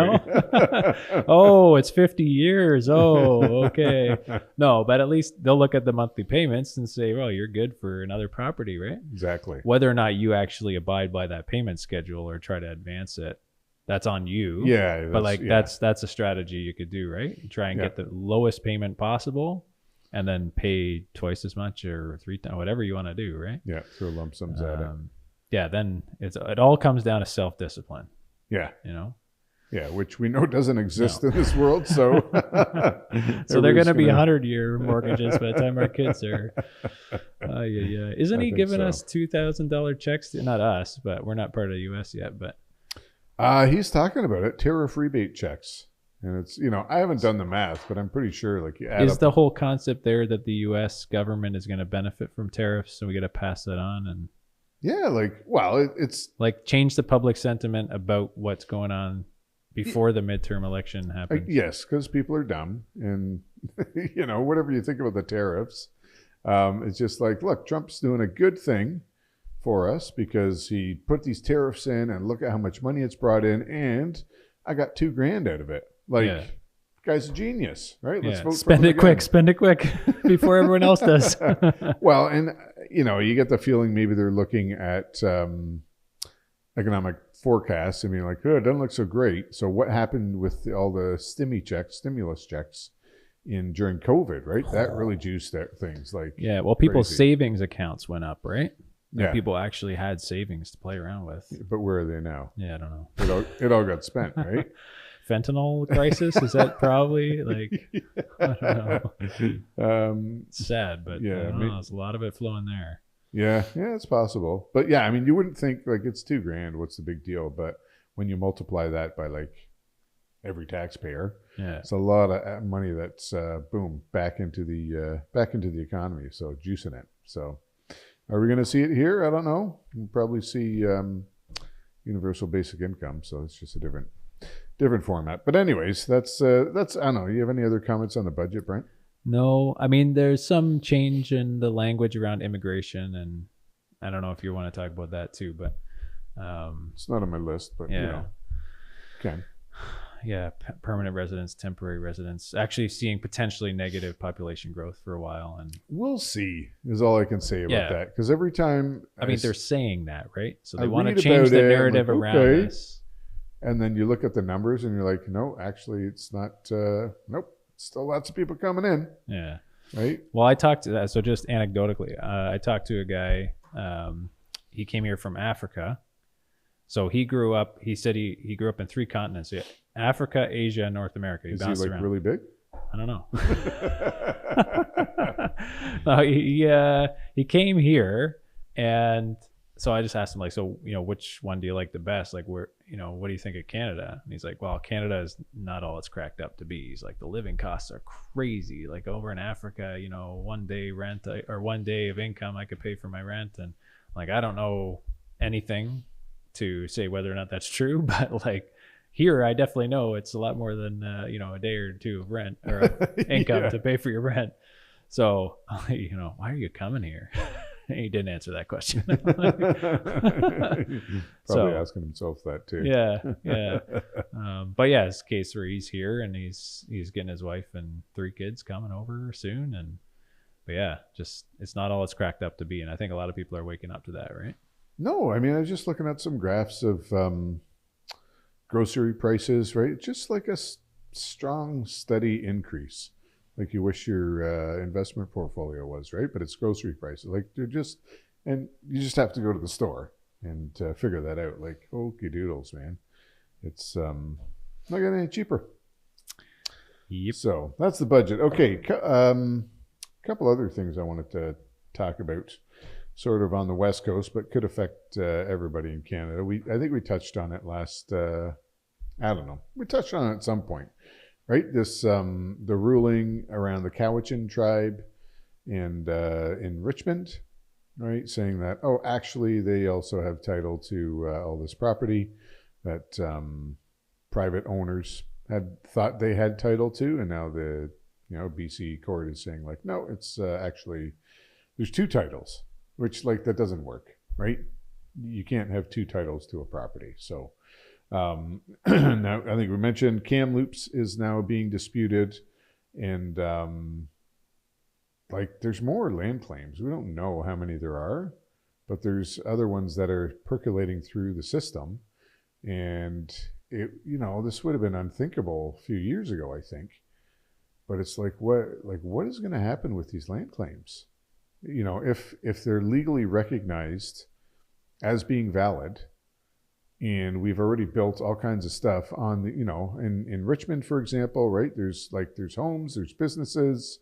Oh, it's 50 years. Oh, okay. No, but at least they'll look at the monthly payments and say, well, you're good for another property, right? Exactly. Whether or not you actually abide by that payment schedule or try to advance it, that's on you. Yeah. But that's a strategy you could do, right? You try and get the lowest payment possible, and then pay twice as much or 3 times, whatever you want to do, right? Yeah, throw lump sums at it. Yeah, then it all comes down to self-discipline. Yeah. Yeah, which we know doesn't exist in this world. So so they're going to be 100-year mortgages by the time our kids are. Isn't he giving us $2,000 checks? Not us, but we're not part of the U.S. yet. But he's talking about it. Tariff rebate checks. And it's, I haven't done the math, but I'm pretty sure like you add is up the whole concept there that the U.S. government is going to benefit from tariffs, so we got to pass that on and it's like change the public sentiment about what's going on before the midterm election happens. Yes, because people are dumb, and whatever you think about the tariffs, it's just like, look, Trump's doing a good thing for us because he put these tariffs in, and look at how much money it's brought in, and I got $2,000 out of it. Guy's a genius, right? Let's vote spend it quick before everyone else does. Well, and you get the feeling maybe they're looking at economic forecasts and being like, oh, it doesn't look so great. So what happened with all the stimulus checks during COVID, right? That really juiced things people's savings accounts went up, right? Yeah. People actually had savings to play around with. But where are they now? Yeah, I don't know. It all got spent, right? Fentanyl crisis, is that probably I don't know. It's sad, but there's a lot of it flowing there. Yeah, it's possible. But yeah, I mean, you wouldn't think like it's $2,000. What's the big deal? But when you multiply that by like every taxpayer, it's a lot of money that's back into the economy. So juicing it. So are we going to see it here? I don't know. We'll probably see universal basic income. So it's just a different format. But anyways, that's I don't know. You have any other comments on the budget, Brent? No, I mean, there's some change in the language around immigration, and I don't know if you want to talk about that too, but it's not on my list, but okay. Yeah, permanent residents, temporary residents, actually seeing potentially negative population growth for a while, and we'll see is all I can say about that, because every time they're saying that, right? So they want to change the narrative around this. And then you look at the numbers and you're like, no, actually it's not, nope, still lots of people coming in. Yeah. Right. Well, I talked to that. So just anecdotally, I talked to a guy, he came here from Africa. So he said he grew up in 3 continents. Yeah. Africa, Asia, and North America. Is he like around. Really big? I don't know. No, he came here, and so I just asked him, like, so, which one do you like the best? Like, what do you think of Canada? And he's like, well, Canada is not all it's cracked up to be. He's like, the living costs are crazy. Like over in Africa, 1 day rent or 1 day of income I could pay for my rent. And like, I don't know anything to say whether or not that's true, but like here, I definitely know it's a lot more than, a day or two of rent or income to pay for your rent. So, why are you coming here? He didn't answer that question. Probably asking himself that too. Yeah. But yeah, it's a case where he's here and he's getting his wife and 3 kids coming over soon. But yeah, just it's not all it's cracked up to be. And I think a lot of people are waking up to that, right? No, I mean, I was just looking at some graphs of grocery prices, right? Just like a strong, steady increase. Like you wish your investment portfolio was, right? But it's grocery prices. Like and you just have to go to the store, and figure that out. Like, okie doodles, man. It's not getting any cheaper. Yep. So that's the budget. Okay, couple other things I wanted to talk about, sort of on the West Coast, but could affect everybody in Canada. I think we touched on it last. I don't know. We touched on it at some point, right? This the ruling around the Cowichan tribe and in Richmond, right, saying that actually they also have title to all this property that private owners had thought they had title to, and now the BC court is saying like, no, it's actually there's two titles, which like that doesn't work, right? You can't have two titles to a property. So now I think we mentioned Kamloops is now being disputed, and like there's more land claims. We don't know how many there are, but there's other ones that are percolating through the system, and this would have been unthinkable a few years ago, I think. But it's like what is going to happen with these land claims? If they're legally recognized as being valid, and we've already built all kinds of stuff on the, in Richmond, for example, right? There's homes, there's businesses,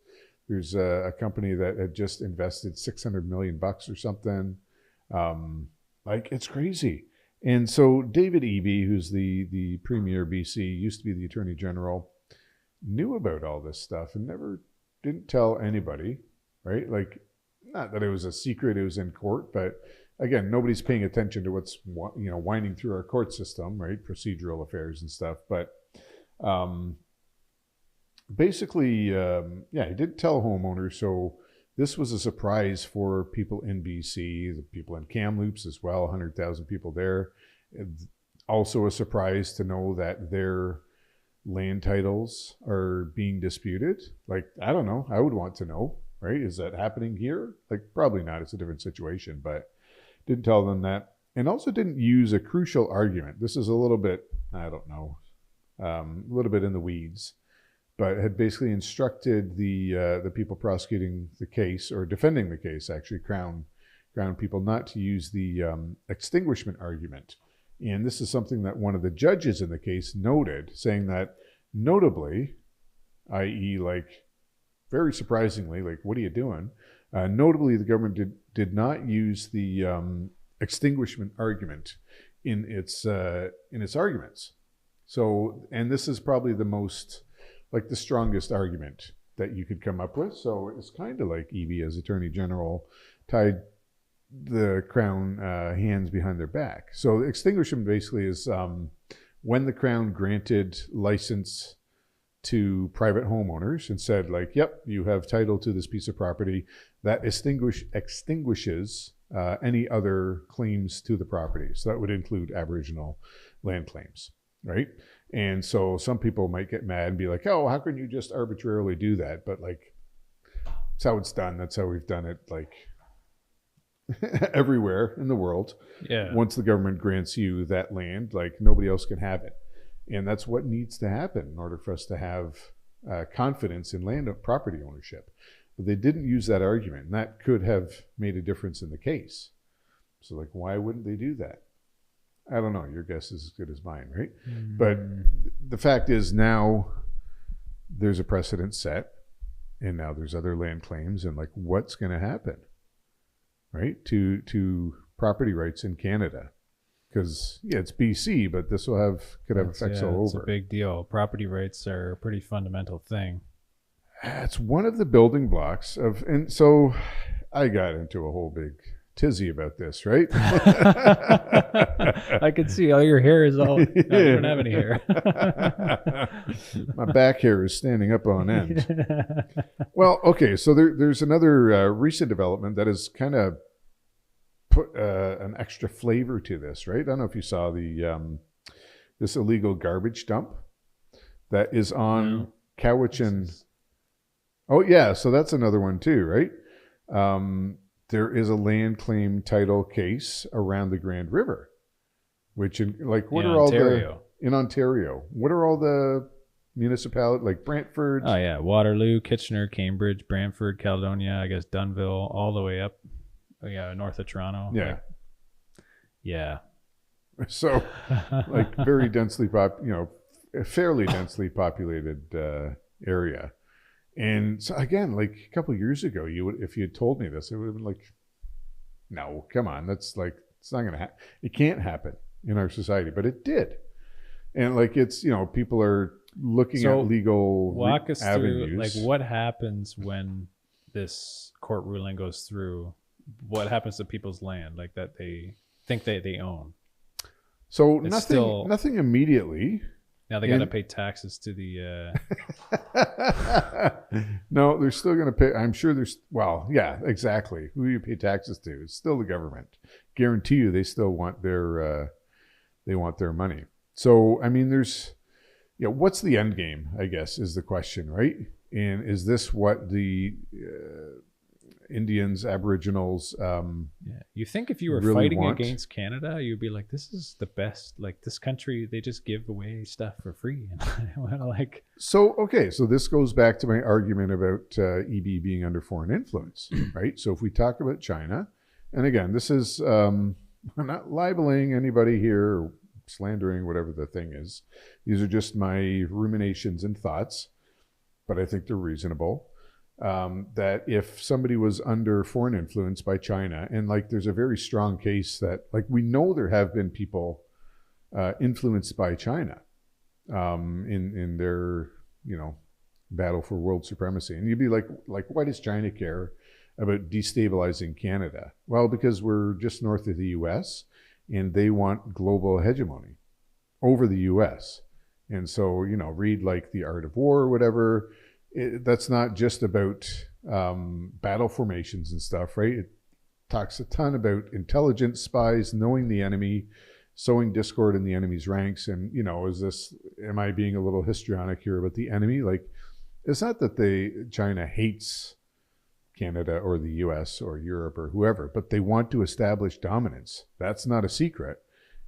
there's a company that had just invested $600 million or something. It's crazy. And so David Eby, who's the premier BC, used to be the Attorney General, knew about all this stuff and didn't tell anybody, right? Like, not that it was a secret, it was in court, but again, nobody's paying attention to what's winding through our court system, right? Procedural affairs and stuff. But basically, he didn't tell homeowners. So this was a surprise for people in BC, the people in Kamloops as well, 100,000 people there. Also a surprise to know that their land titles are being disputed. Like, I don't know. I would want to know, right? Is that happening here? Like, probably not. It's a different situation, but didn't tell them that. And also didn't use a crucial argument. This is a little bit, I don't know, a little bit in the weeds, but had basically instructed the people prosecuting the case, or defending the case, actually, Crown people, not to use the extinguishment argument. And this is something that one of the judges in the case noted, saying that notably, i.e., like, very surprisingly, like, what are you doing? Notably, the government did not use the extinguishment argument in its arguments. So, and this is probably the most, like, the strongest argument that you could come up with. So it's kind of like Eby, as Attorney General, tied the Crown hands behind their back. So extinguishment basically is when the Crown granted license to private homeowners and said, like, yep, you have title to this piece of property, that extinguishes any other claims to the property. So that would include Aboriginal land claims, right? And so some people might get mad and be like, oh, how can you just arbitrarily do that? But like, that's how it's done. That's how we've done it, like, everywhere in the world. Yeah. Once the government grants you that land, like, nobody else can have it. And that's what needs to happen in order for us to have confidence in land property ownership. But they didn't use that argument, and that could have made a difference in the case. So, like, why wouldn't they do that? I don't know. Your guess is as good as mine, right? But the fact is, now there's a precedent set, and now there's other land claims, and like, what's going to happen, right, to property rights in Canada? Because it's BC, but this could have effects all over. It's a big deal. Property rights are a pretty fundamental thing. It's one of the building blocks of, and so I got into a whole big tizzy about this, right? I can see all your hair is all. No, you don't have any hair. My back hair is standing up on end. Well, okay, so there's another recent development that has kind of put an extra flavor to this, right? I don't know if you saw the this illegal garbage dump that is on Cowichan. Oh yeah, so that's another one too, right? There is a land claim title case around the Grand River, which in Ontario. What are all the municipalities, like Brantford? Oh yeah, Waterloo, Kitchener, Cambridge, Brantford, Caledonia, I guess Dunnville, all the way up. Yeah, north of Toronto. Yeah. Yeah. So, like, very densely a fairly densely populated area. And so again, like a couple of years ago, if you had told me this, it would have been like, no, come on, that's like, it's not going to happen. It can't happen in our society, but it did. And like, it's, people are looking So at legal walk us avenues. through, like, what happens when this court ruling goes through? What happens to people's land, like, that they think they own? So It's nothing immediately. Now they got to pay taxes to the. No, they're still going to pay. I'm sure yeah, exactly. Who do you pay taxes to? It's still the government. Guarantee you, they still want their money. So, I mean, what's the end game, I guess, is the question, right? And is this what the Indians, Aboriginals, You think if you were really fighting want? against Canada, you'd be like, this is the best. Like, this country, they just give away stuff for free. And like, So this goes back to my argument about EB being under foreign influence, right? So if we talk about China, and again, this is, I'm not libeling anybody here or slandering whatever the thing is. These are just my ruminations and thoughts, but I think they're reasonable. That if somebody was under foreign influence by China, and like there's a very strong case that, like, we know there have been people influenced by China in their battle for world supremacy, and you'd be like why does China care about destabilizing Canada? Well, because we're just north of the U.S. and they want global hegemony over the U.S. And so read like The Art of War or whatever. That's not just about battle formations and stuff, right? It talks a ton about intelligence, spies, knowing the enemy, sowing discord in the enemy's ranks. And, am I being a little histrionic here about the enemy? Like, it's not that China hates Canada or the US or Europe or whoever, but they want to establish dominance. That's not a secret.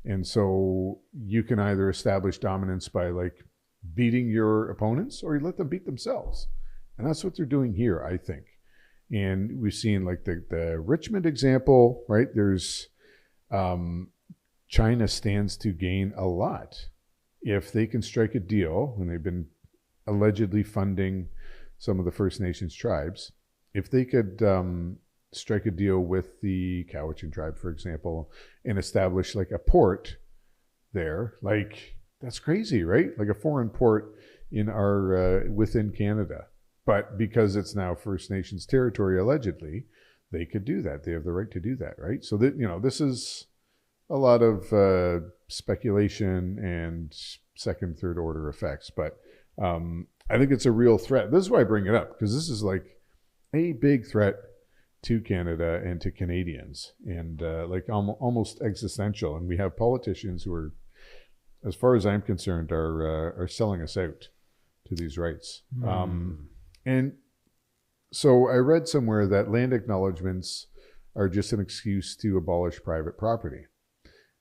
And so you can either establish dominance by like beating your opponents, or you let them beat themselves. And that's what they're doing here, I think. And we've seen like the Richmond example, right? There's China stands to gain a lot if they can strike a deal, and they've been allegedly funding some of the First Nations tribes. If they could strike a deal with the Cowichan tribe, for example, and establish like a port there, like, that's crazy, right? Like a foreign port in our within Canada. But because it's now First Nations territory, allegedly, they could do that. They have the right to do that, right? So that this is a lot of speculation and second, third order effects. But I think it's a real threat. This is why I bring it up, because this is like a big threat to Canada and to Canadians, and like almost existential. And we have politicians who are, as far as I'm concerned, are selling us out to these rights. And so I read somewhere that land acknowledgements are just an excuse to abolish private property.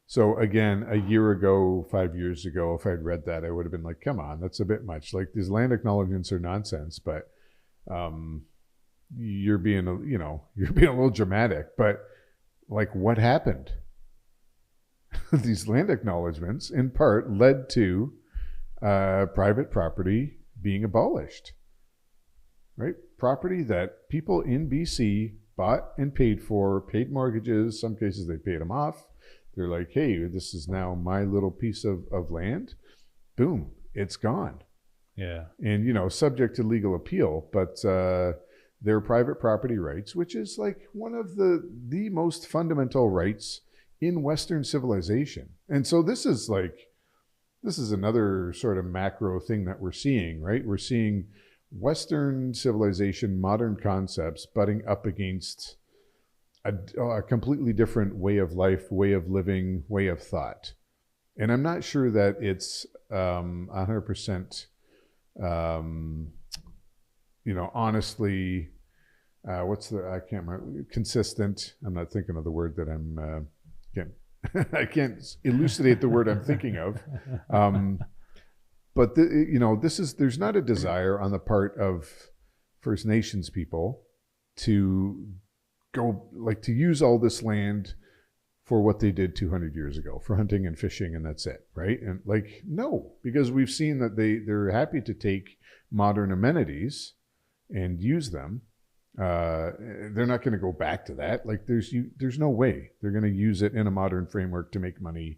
So again, a year ago, 5 years ago, if I'd read that, I would have been like, come on, that's a bit much. Like, these land acknowledgements are nonsense, but you're being a little dramatic. But like, what happened? These land acknowledgements in part led to private property being abolished, right? Property that people in BC bought and paid for, paid mortgages. Some cases they paid them off. They're like, hey, this is now my little piece of land. Boom, it's gone. Yeah. And, subject to legal appeal, but their private property rights, which is like one of the most fundamental rights in Western civilization. And so this is another sort of macro thing that we're seeing, right? We're seeing Western civilization, modern concepts butting up against a completely different way of life, way of living, way of thought. And I'm not sure that it's 100%, honestly, I can't remember, consistent. I'm not thinking of the word that I can't elucidate the word I'm thinking of. But there's not a desire on the part of First Nations people to go, like, to use all this land for what they did 200 years ago for hunting and fishing, and that's it, right? And like, no, because we've seen that they're happy to take modern amenities and use them. They're not going to go back to that. Like, there's no way they're going to use it in a modern framework to make money,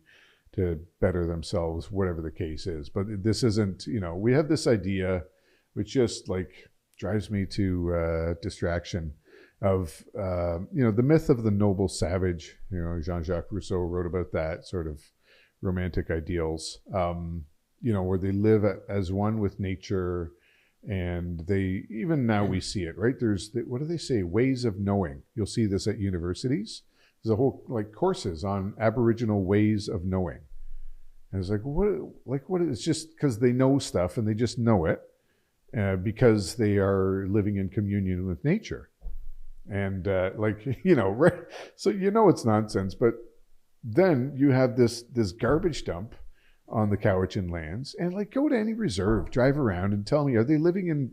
to better themselves, whatever the case is. But this isn't, we have this idea, which just like drives me to distraction, of the myth of the noble savage. Jean-Jacques Rousseau wrote about that sort of romantic ideals, where they live as one with nature, and they, even now we see it, right? There's what do they say, ways of knowing. You'll see this at universities. There's a whole like courses on Aboriginal ways of knowing, and it's like, what it's just because they know stuff and they just know it because they are living in communion with nature. And right? So it's nonsense. But then you have this garbage dump on the Cowichan lands, and like, go to any reserve, drive around, and tell me, are they living in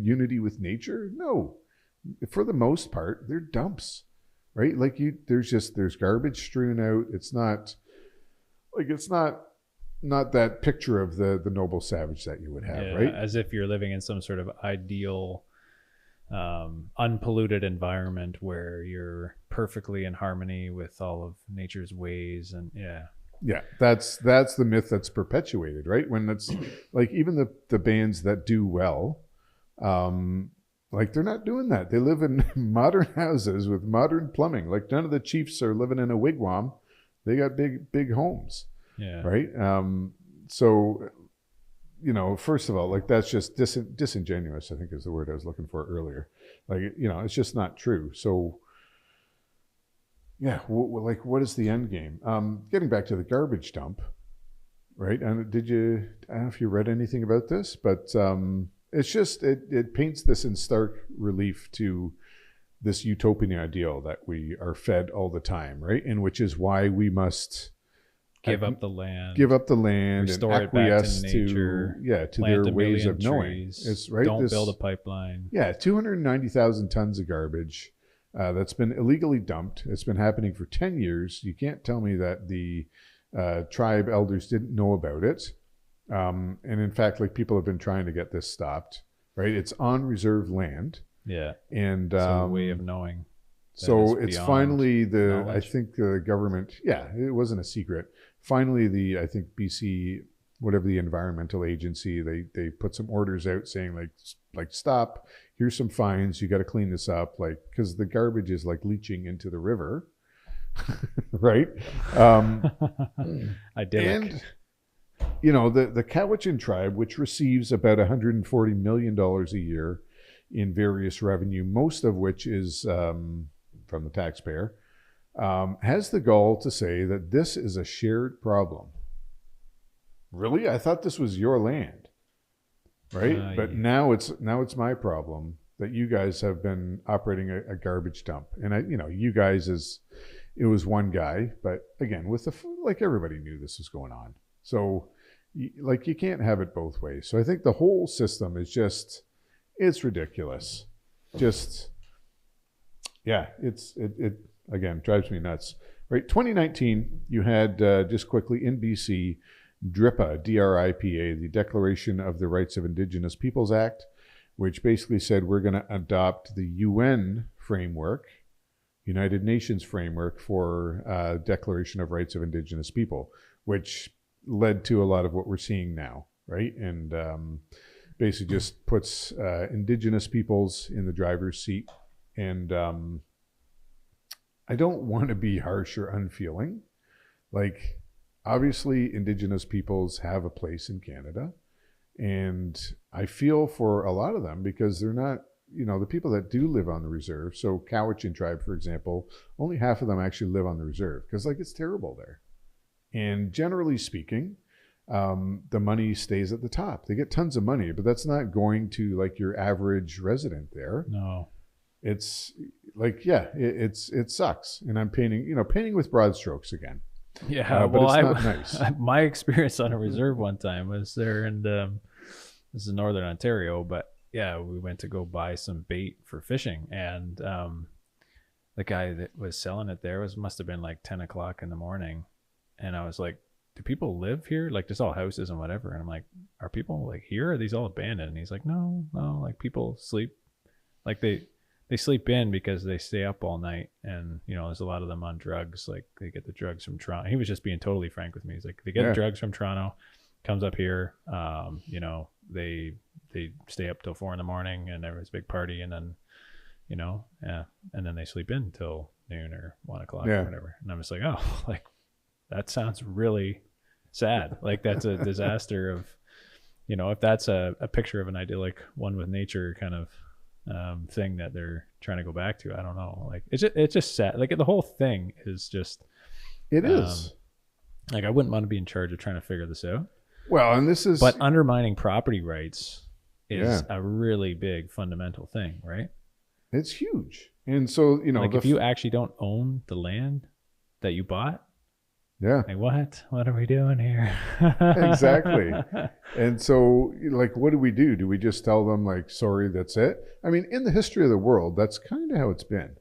unity with nature? No, for the most part, they're dumps, right? Like there's garbage strewn out. It's not that picture of the noble savage that you would have, right? As if you're living in some sort of ideal unpolluted environment where you're perfectly in harmony with all of nature's ways. And that's the myth that's perpetuated, right? When that's like, even the bands that do well, like, they're not doing that. They live in modern houses with modern plumbing. Like, none of the chiefs are living in a wigwam. They got big homes, right? So first of all, like, that's just disingenuous, I think is the word I was looking for earlier. Like, it's just not true. So, what is the end game? Getting back to the garbage dump, right? And I don't know if you read anything about this, but it's just, it paints this in stark relief to this utopian ideal that we are fed all the time, right? And which is why we must give up the land, restore and acquiesce it back to nature, to their ways of knowing. It's right. Don't build a pipeline. 290,000 tons of garbage that's been illegally dumped. It's been happening for 10 years. You can't tell me that the tribe elders didn't know about it. And in fact, like, people have been trying to get this stopped, right? It's on reserve land. Yeah. And it's a way of knowing. So it's finally I think the government, it wasn't a secret. Finally, I think BC, whatever the environmental agency, they put some orders out saying like stop, here's some fines, you got to clean this up, like, because the garbage is like leaching into the river, right? Idyllic. And the Cowichan tribe, which receives about $140 million a year in various revenue, most of which is from the taxpayer, has the gall to say that this is a shared problem. Really? I thought this was your land, right? But now it's my problem that you guys have been operating a garbage dump. And you guys it was one guy, but again, everybody knew this was going on. So you can't have it both ways. So I think the whole system is it's ridiculous. It again drives me nuts. Right, 2019, you had just quickly in BC, DRIPA, D-R-I-P-A, the Declaration of the Rights of Indigenous Peoples Act, which basically said we're going to adopt the UN framework, United Nations framework for Declaration of Rights of Indigenous People, which led to a lot of what we're seeing now, right? And basically just puts Indigenous peoples in the driver's seat. And I don't want to be harsh or unfeeling. Like, obviously, Indigenous peoples have a place in Canada. And I feel for a lot of them because they're not, the people that do live on the reserve. So Cowichan tribe, for example, only half of them actually live on the reserve because, like, it's terrible there. And generally speaking, the money stays at the top. They get tons of money, but that's not going to like your average resident there. No. It's like, it sucks. And I'm painting with broad strokes again. Yeah, but it's not nice. My experience on a reserve one time was there, and this is Northern Ontario, but we went to go buy some bait for fishing, and the guy that was selling it there must have been like 10 o'clock in the morning. And I was like, do people live here? Like, there's all houses and whatever. And I'm like, are people like here? Are these all abandoned? And he's like, no, like people sleep. Like they sleep in because they stay up all night. And, you know, there's a lot of them on drugs. Like they get the drugs from Toronto. He was just being totally frank with me. He's like, they get the drugs from Toronto, comes up here. You know, they stay up till 4 a.m. and there was a big party. And then, you know, and then they sleep in till noon or 1 o'clock or whatever. And I'm just like, oh, like that sounds really sad. Like that's a disaster of, you know, if that's a picture of an idyllic one with nature kind of thing that they're trying to go back to. I don't know. Like it's just sad. Like the whole thing is just, it is like, I wouldn't want to be in charge of trying to figure this out. Well, and this is, but undermining property rights is a really big fundamental thing, right? It's huge. And so, you know, like if you actually don't own the land that you bought, like what are we doing here? Exactly. And so, like, what do? Do we just tell them like, sorry, that's it? I mean, in the history of the world, that's kind of how it's been.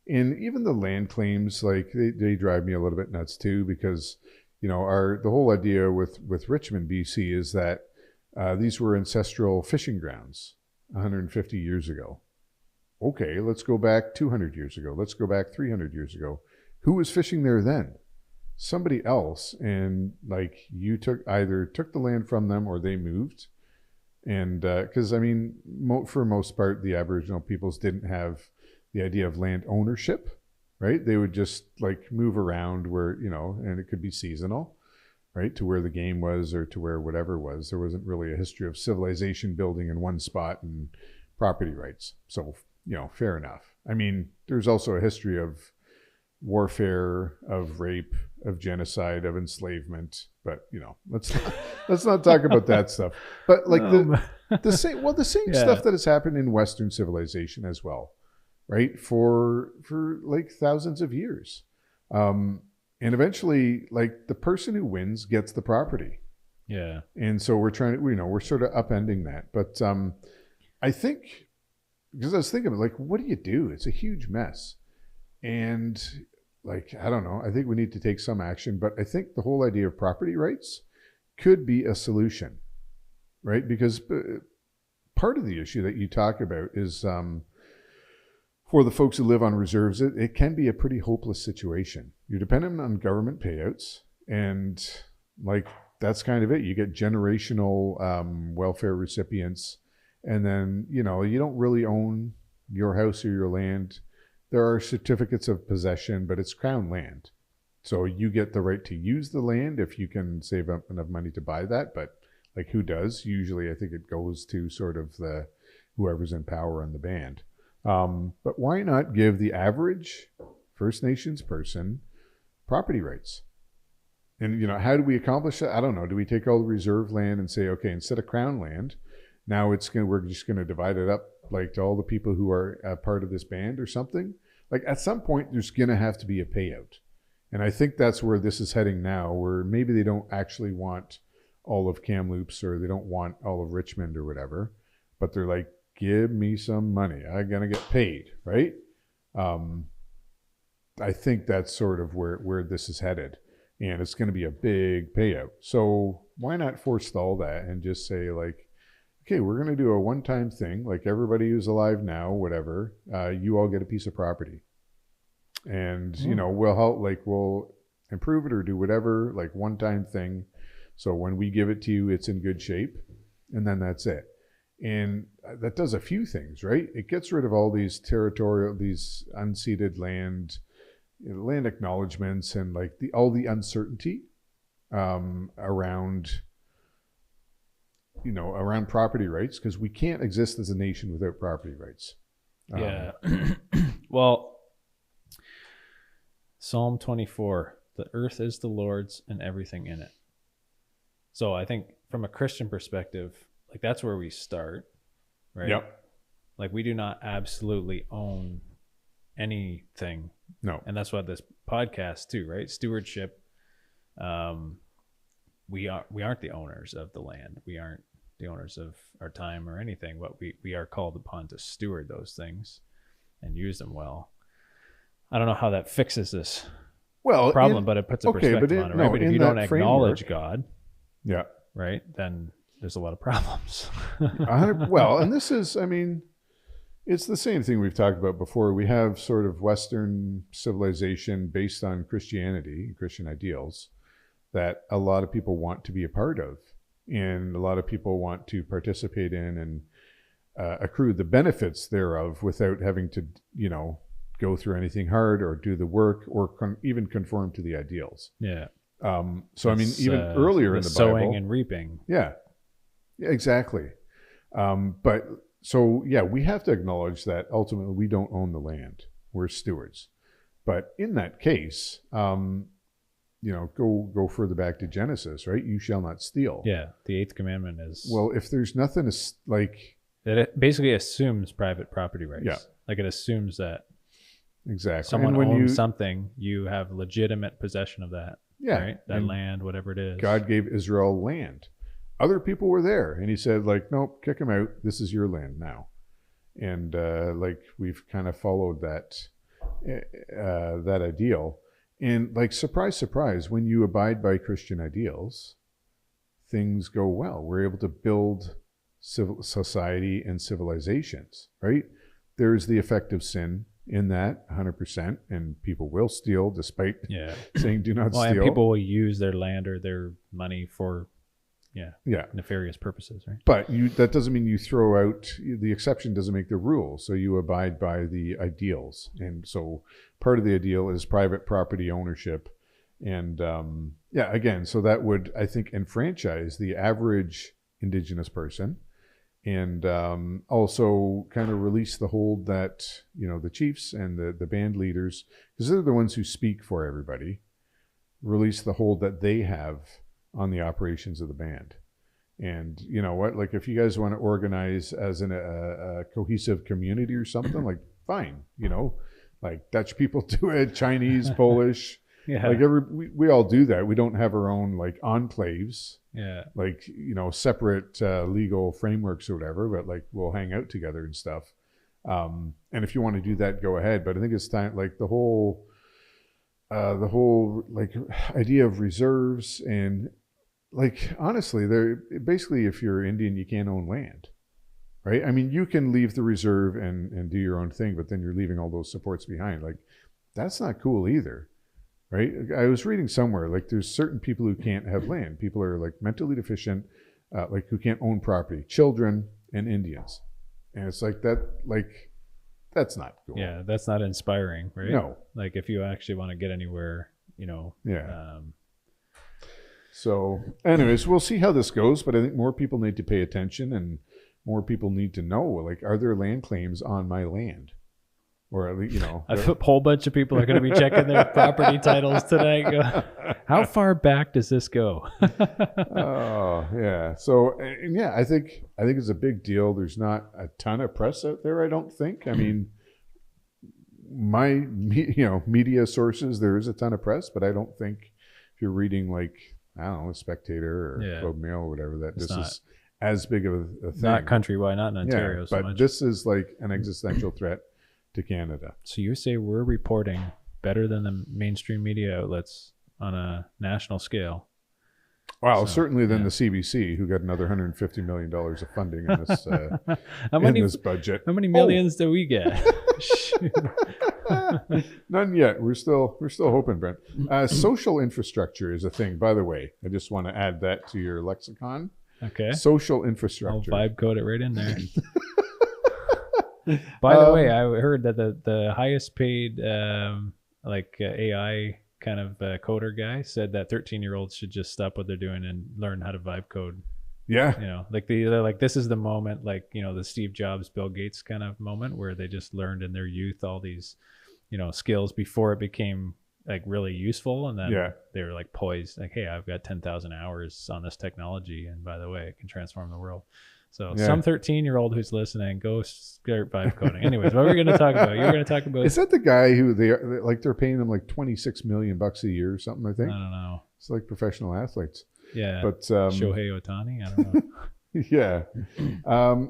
And even the land claims, like they drive me a little bit nuts too, because, you know, the whole idea with Richmond, BC is that these were ancestral fishing grounds 150 years ago. Okay, let's go back 200 years ago. Let's go back 300 years ago. Who was fishing there then? Somebody else. And like you either took the land from them or they moved. And because I mean, for most part, the Aboriginal peoples didn't have the idea of land ownership, right? They would just like move around where, you know, and it could be seasonal, right? To where the game was or to where whatever was. There wasn't really a history of civilization building in one spot and property rights. So, you know, fair enough. I mean, there's also a history of warfare, of rape, of genocide, of enslavement, but you know, let's not talk about that stuff. But like the same stuff that has happened in Western civilization as well, right? For like thousands of years, and eventually, like the person who wins gets the property. Yeah. And so we're trying to, you know, we're sort of upending that. But I think, because I was thinking, like, what do you do? It's a huge mess. And like, I don't know, I think we need to take some action, but I think the whole idea of property rights could be a solution, right? Because part of the issue that you talk about is for the folks who live on reserves, it can be a pretty hopeless situation. You're dependent on government payouts, and like, that's kind of it. You get generational welfare recipients, and then, you know, you don't really own your house or your land. There are certificates of possession, but it's crown land. So you get the right to use the land if you can save up enough money to buy that. But like, who does? Usually I think it goes to sort of whoever's in power in the band. But why not give the average First Nations person property rights? And, you know, how do we accomplish that? I don't know. Do we take all the reserve land and say, okay, instead of crown land, now we're just going to divide it up like to all the people who are a part of this band or something? Like, at some point, there's going to have to be a payout. And I think that's where this is heading now, where maybe they don't actually want all of Kamloops or they don't want all of Richmond or whatever, but they're like, give me some money. I'm going to get paid, right? I think that's sort of where this is headed. And it's going to be a big payout. So why not forestall that and just say, like, okay, we're going to do a one-time thing, like everybody who's alive now, whatever, you all get a piece of property. And, you know, we'll help, like, we'll improve it or do whatever, like one-time thing. So when we give it to you, it's in good shape. And then that's it. And that does a few things, right? It gets rid of all these these unceded land, land acknowledgements, and like all the uncertainty around, you know, around property rights, because we can't exist as a nation without property rights. Yeah. Well, Psalm 24, the earth is the Lord's and everything in it. So I think from a Christian perspective, like that's where we start, right? Yep. Like we do not absolutely own anything. No. And that's what this podcast too, right? Stewardship. We aren't the owners of the land. We aren't the owners of our time or anything, but we are called upon to steward those things and use them well. I don't know how that fixes this well, problem, but it puts a perspective on it, right? But if you don't acknowledge God, yeah, right, then there's a lot of problems. well, and this is, I mean, it's the same thing we've talked about before. We have sort of Western civilization based on Christianity, Christian ideals, that a lot of people want to be a part of, and a lot of people want to participate in and accrue the benefits thereof without having to, go through anything hard or do the work or even conform to the ideals. Yeah. So, I mean, even earlier in the Bible. Sowing and reaping. Yeah, exactly. But so, yeah, we have to acknowledge that ultimately we don't own the land. We're stewards. But in that case, go further back to Genesis, right? You shall not steal. Yeah. The 8th commandment is. Well, if there's nothing like. That it basically assumes private property rights. Yeah. Like it assumes that. Exactly. Someone owns something, you have legitimate possession of that. Yeah. Right? That land, whatever it is. God gave Israel land. Other people were there, and he said, nope, kick them out. This is your land now. And we've kind of followed that ideal. And surprise, surprise, when you abide by Christian ideals, things go well. We're able to build civil society and civilizations, right? There's the effect of sin in that 100%, and people will steal despite saying do not steal. And people will use their land or their money for nefarious purposes, right? But that doesn't mean you throw out the exception. Doesn't make the rule. So you abide by the ideals, and so part of the ideal is private property ownership, and again, so that would, I think, enfranchise the average Indigenous person. And also kind of release the hold that, the chiefs and the band leaders, because they're the ones who speak for everybody, release the hold that they have on the operations of the band. And you know what, if you guys want to organize as a cohesive community or something, fine, Dutch people do it, Chinese, Polish. Yeah. We all do that. We don't have our own enclaves. Yeah. Separate legal frameworks or whatever, but we'll hang out together and stuff. And if you want to do that, go ahead. But I think it's time, the whole idea of reserves and honestly, they're basically, if you're Indian, you can't own land, right? I mean, you can leave the reserve and do your own thing, but then you're leaving all those supports behind. That's not cool either. Right? I was reading somewhere, there's certain people who can't have land. People are mentally deficient, who can't own property, children and Indians. And it's that's not cool. Yeah, that's not inspiring, right? No. If you actually want to get anywhere, Yeah. So anyways, we'll see how this goes, but I think more people need to pay attention and more people need to know, are there land claims on my land? Or at least, a whole bunch of people are going to be checking their property titles tonight. How far back does this go? Oh, yeah. So, I think it's a big deal. There's not a ton of press out there, I don't think. I mean, my media sources, there is a ton of press, but I don't think if you're reading a Spectator or Globe Mail or whatever, that this is as big of a thing. Not countrywide, not in Ontario. Yeah, so but much. This is an existential threat to Canada. So you say we're reporting better than the mainstream media outlets on a national scale? Wow, certainly than the CBC, who got another $150 million of funding in this budget. How many millions do we get? None yet. We're still hoping, Brent. Social infrastructure is a thing, by the way. I just want to add that to your lexicon. Okay. Social infrastructure. I'll vibe code it right in there. By the way, I heard that the highest paid AI kind of coder guy said that 13-year-olds should just stop what they're doing and learn how to vibe code. Yeah. They're this is the moment, the Steve Jobs, Bill Gates kind of moment where they just learned in their youth all these, skills before it became really useful. And then they were poised, hey, I've got 10,000 hours on this technology. And by the way, it can transform the world. So some 13-year-old who's listening, go start vibe coding. Anyways, what were we going to talk about? You were going to talk about... Is that the guy who they're paying them $26 million a year or something, I think? I don't know. It's like professional athletes. Yeah. But Shohei Ohtani? I don't know. Yeah.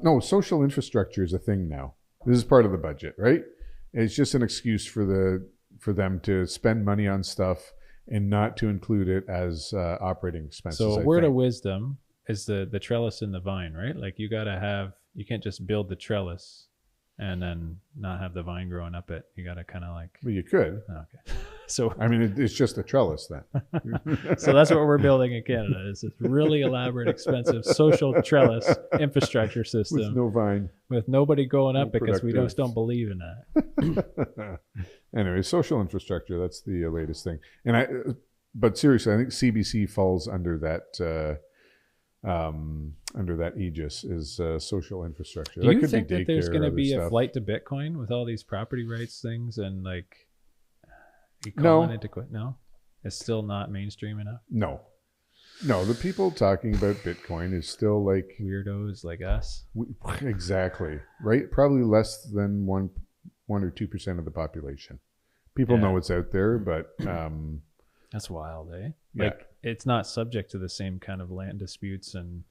No, social infrastructure is a thing now. This is part of the budget, right? It's just an excuse for for them to spend money on stuff and not to include it as operating expenses. So a word of wisdom is the trellis and the vine, right? Like you can't just build the trellis and then not have the vine growing up it. You got to kind of like... Well, you could. Okay. So I mean, it's just a trellis then. So that's what we're building in Canada, is this really elaborate, expensive social trellis infrastructure system. With no vine. With nobody going up because we just don't believe in that. Anyway, social infrastructure, that's the latest thing. But seriously, I think CBC falls under that aegis, is social infrastructure. Do you think that there's going to be a flight to Bitcoin with all these property rights things and like no, it's still not mainstream enough? No, the people talking about Bitcoin is still like weirdos like us. Exactly, right? Probably less than 1 or 2% of the population. People know it's out there, but that's wild, eh? Yeah. Like it's not subject to the same kind of land disputes, and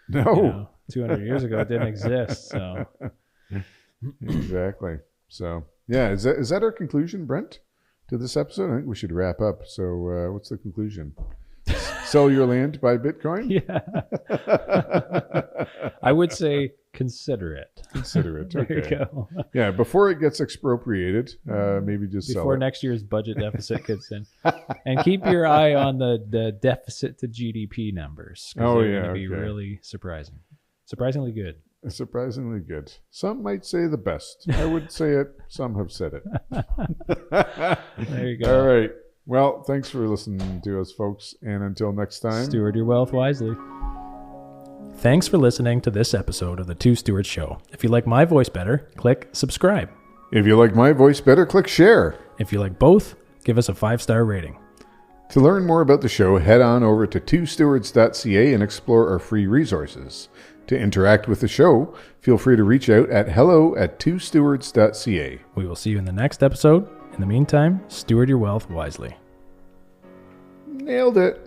no, 200 years ago it didn't exist. So exactly. So yeah, is that our conclusion, Brent, to this episode? I think we should wrap up. So what's the conclusion? Sell your land, buy Bitcoin? Yeah. I would say consider it. Consider it. There Okay. you go. Yeah, before it gets expropriated, maybe just sell before it. next year's budget deficit kicks in. And keep your eye on the deficit to GDP numbers. Oh, they're yeah, going to be okay. really surprising. Surprisingly good. Surprisingly good. Some might say the best. I would say it. Some have said it. There you go. All right. Well, thanks for listening to us, folks. And until next time. Steward your wealth wisely. Thanks for listening to this episode of the Two Stewards Show. If you like my voice better, click subscribe. If you like my voice better, click share. If you like both, give us a 5-star rating. To learn more about the show, head on over to twostewards.ca and explore our free resources. To interact with the show, feel free to reach out at hello@twostewards.ca. We will see you in the next episode. In the meantime, steward your wealth wisely. Nailed it.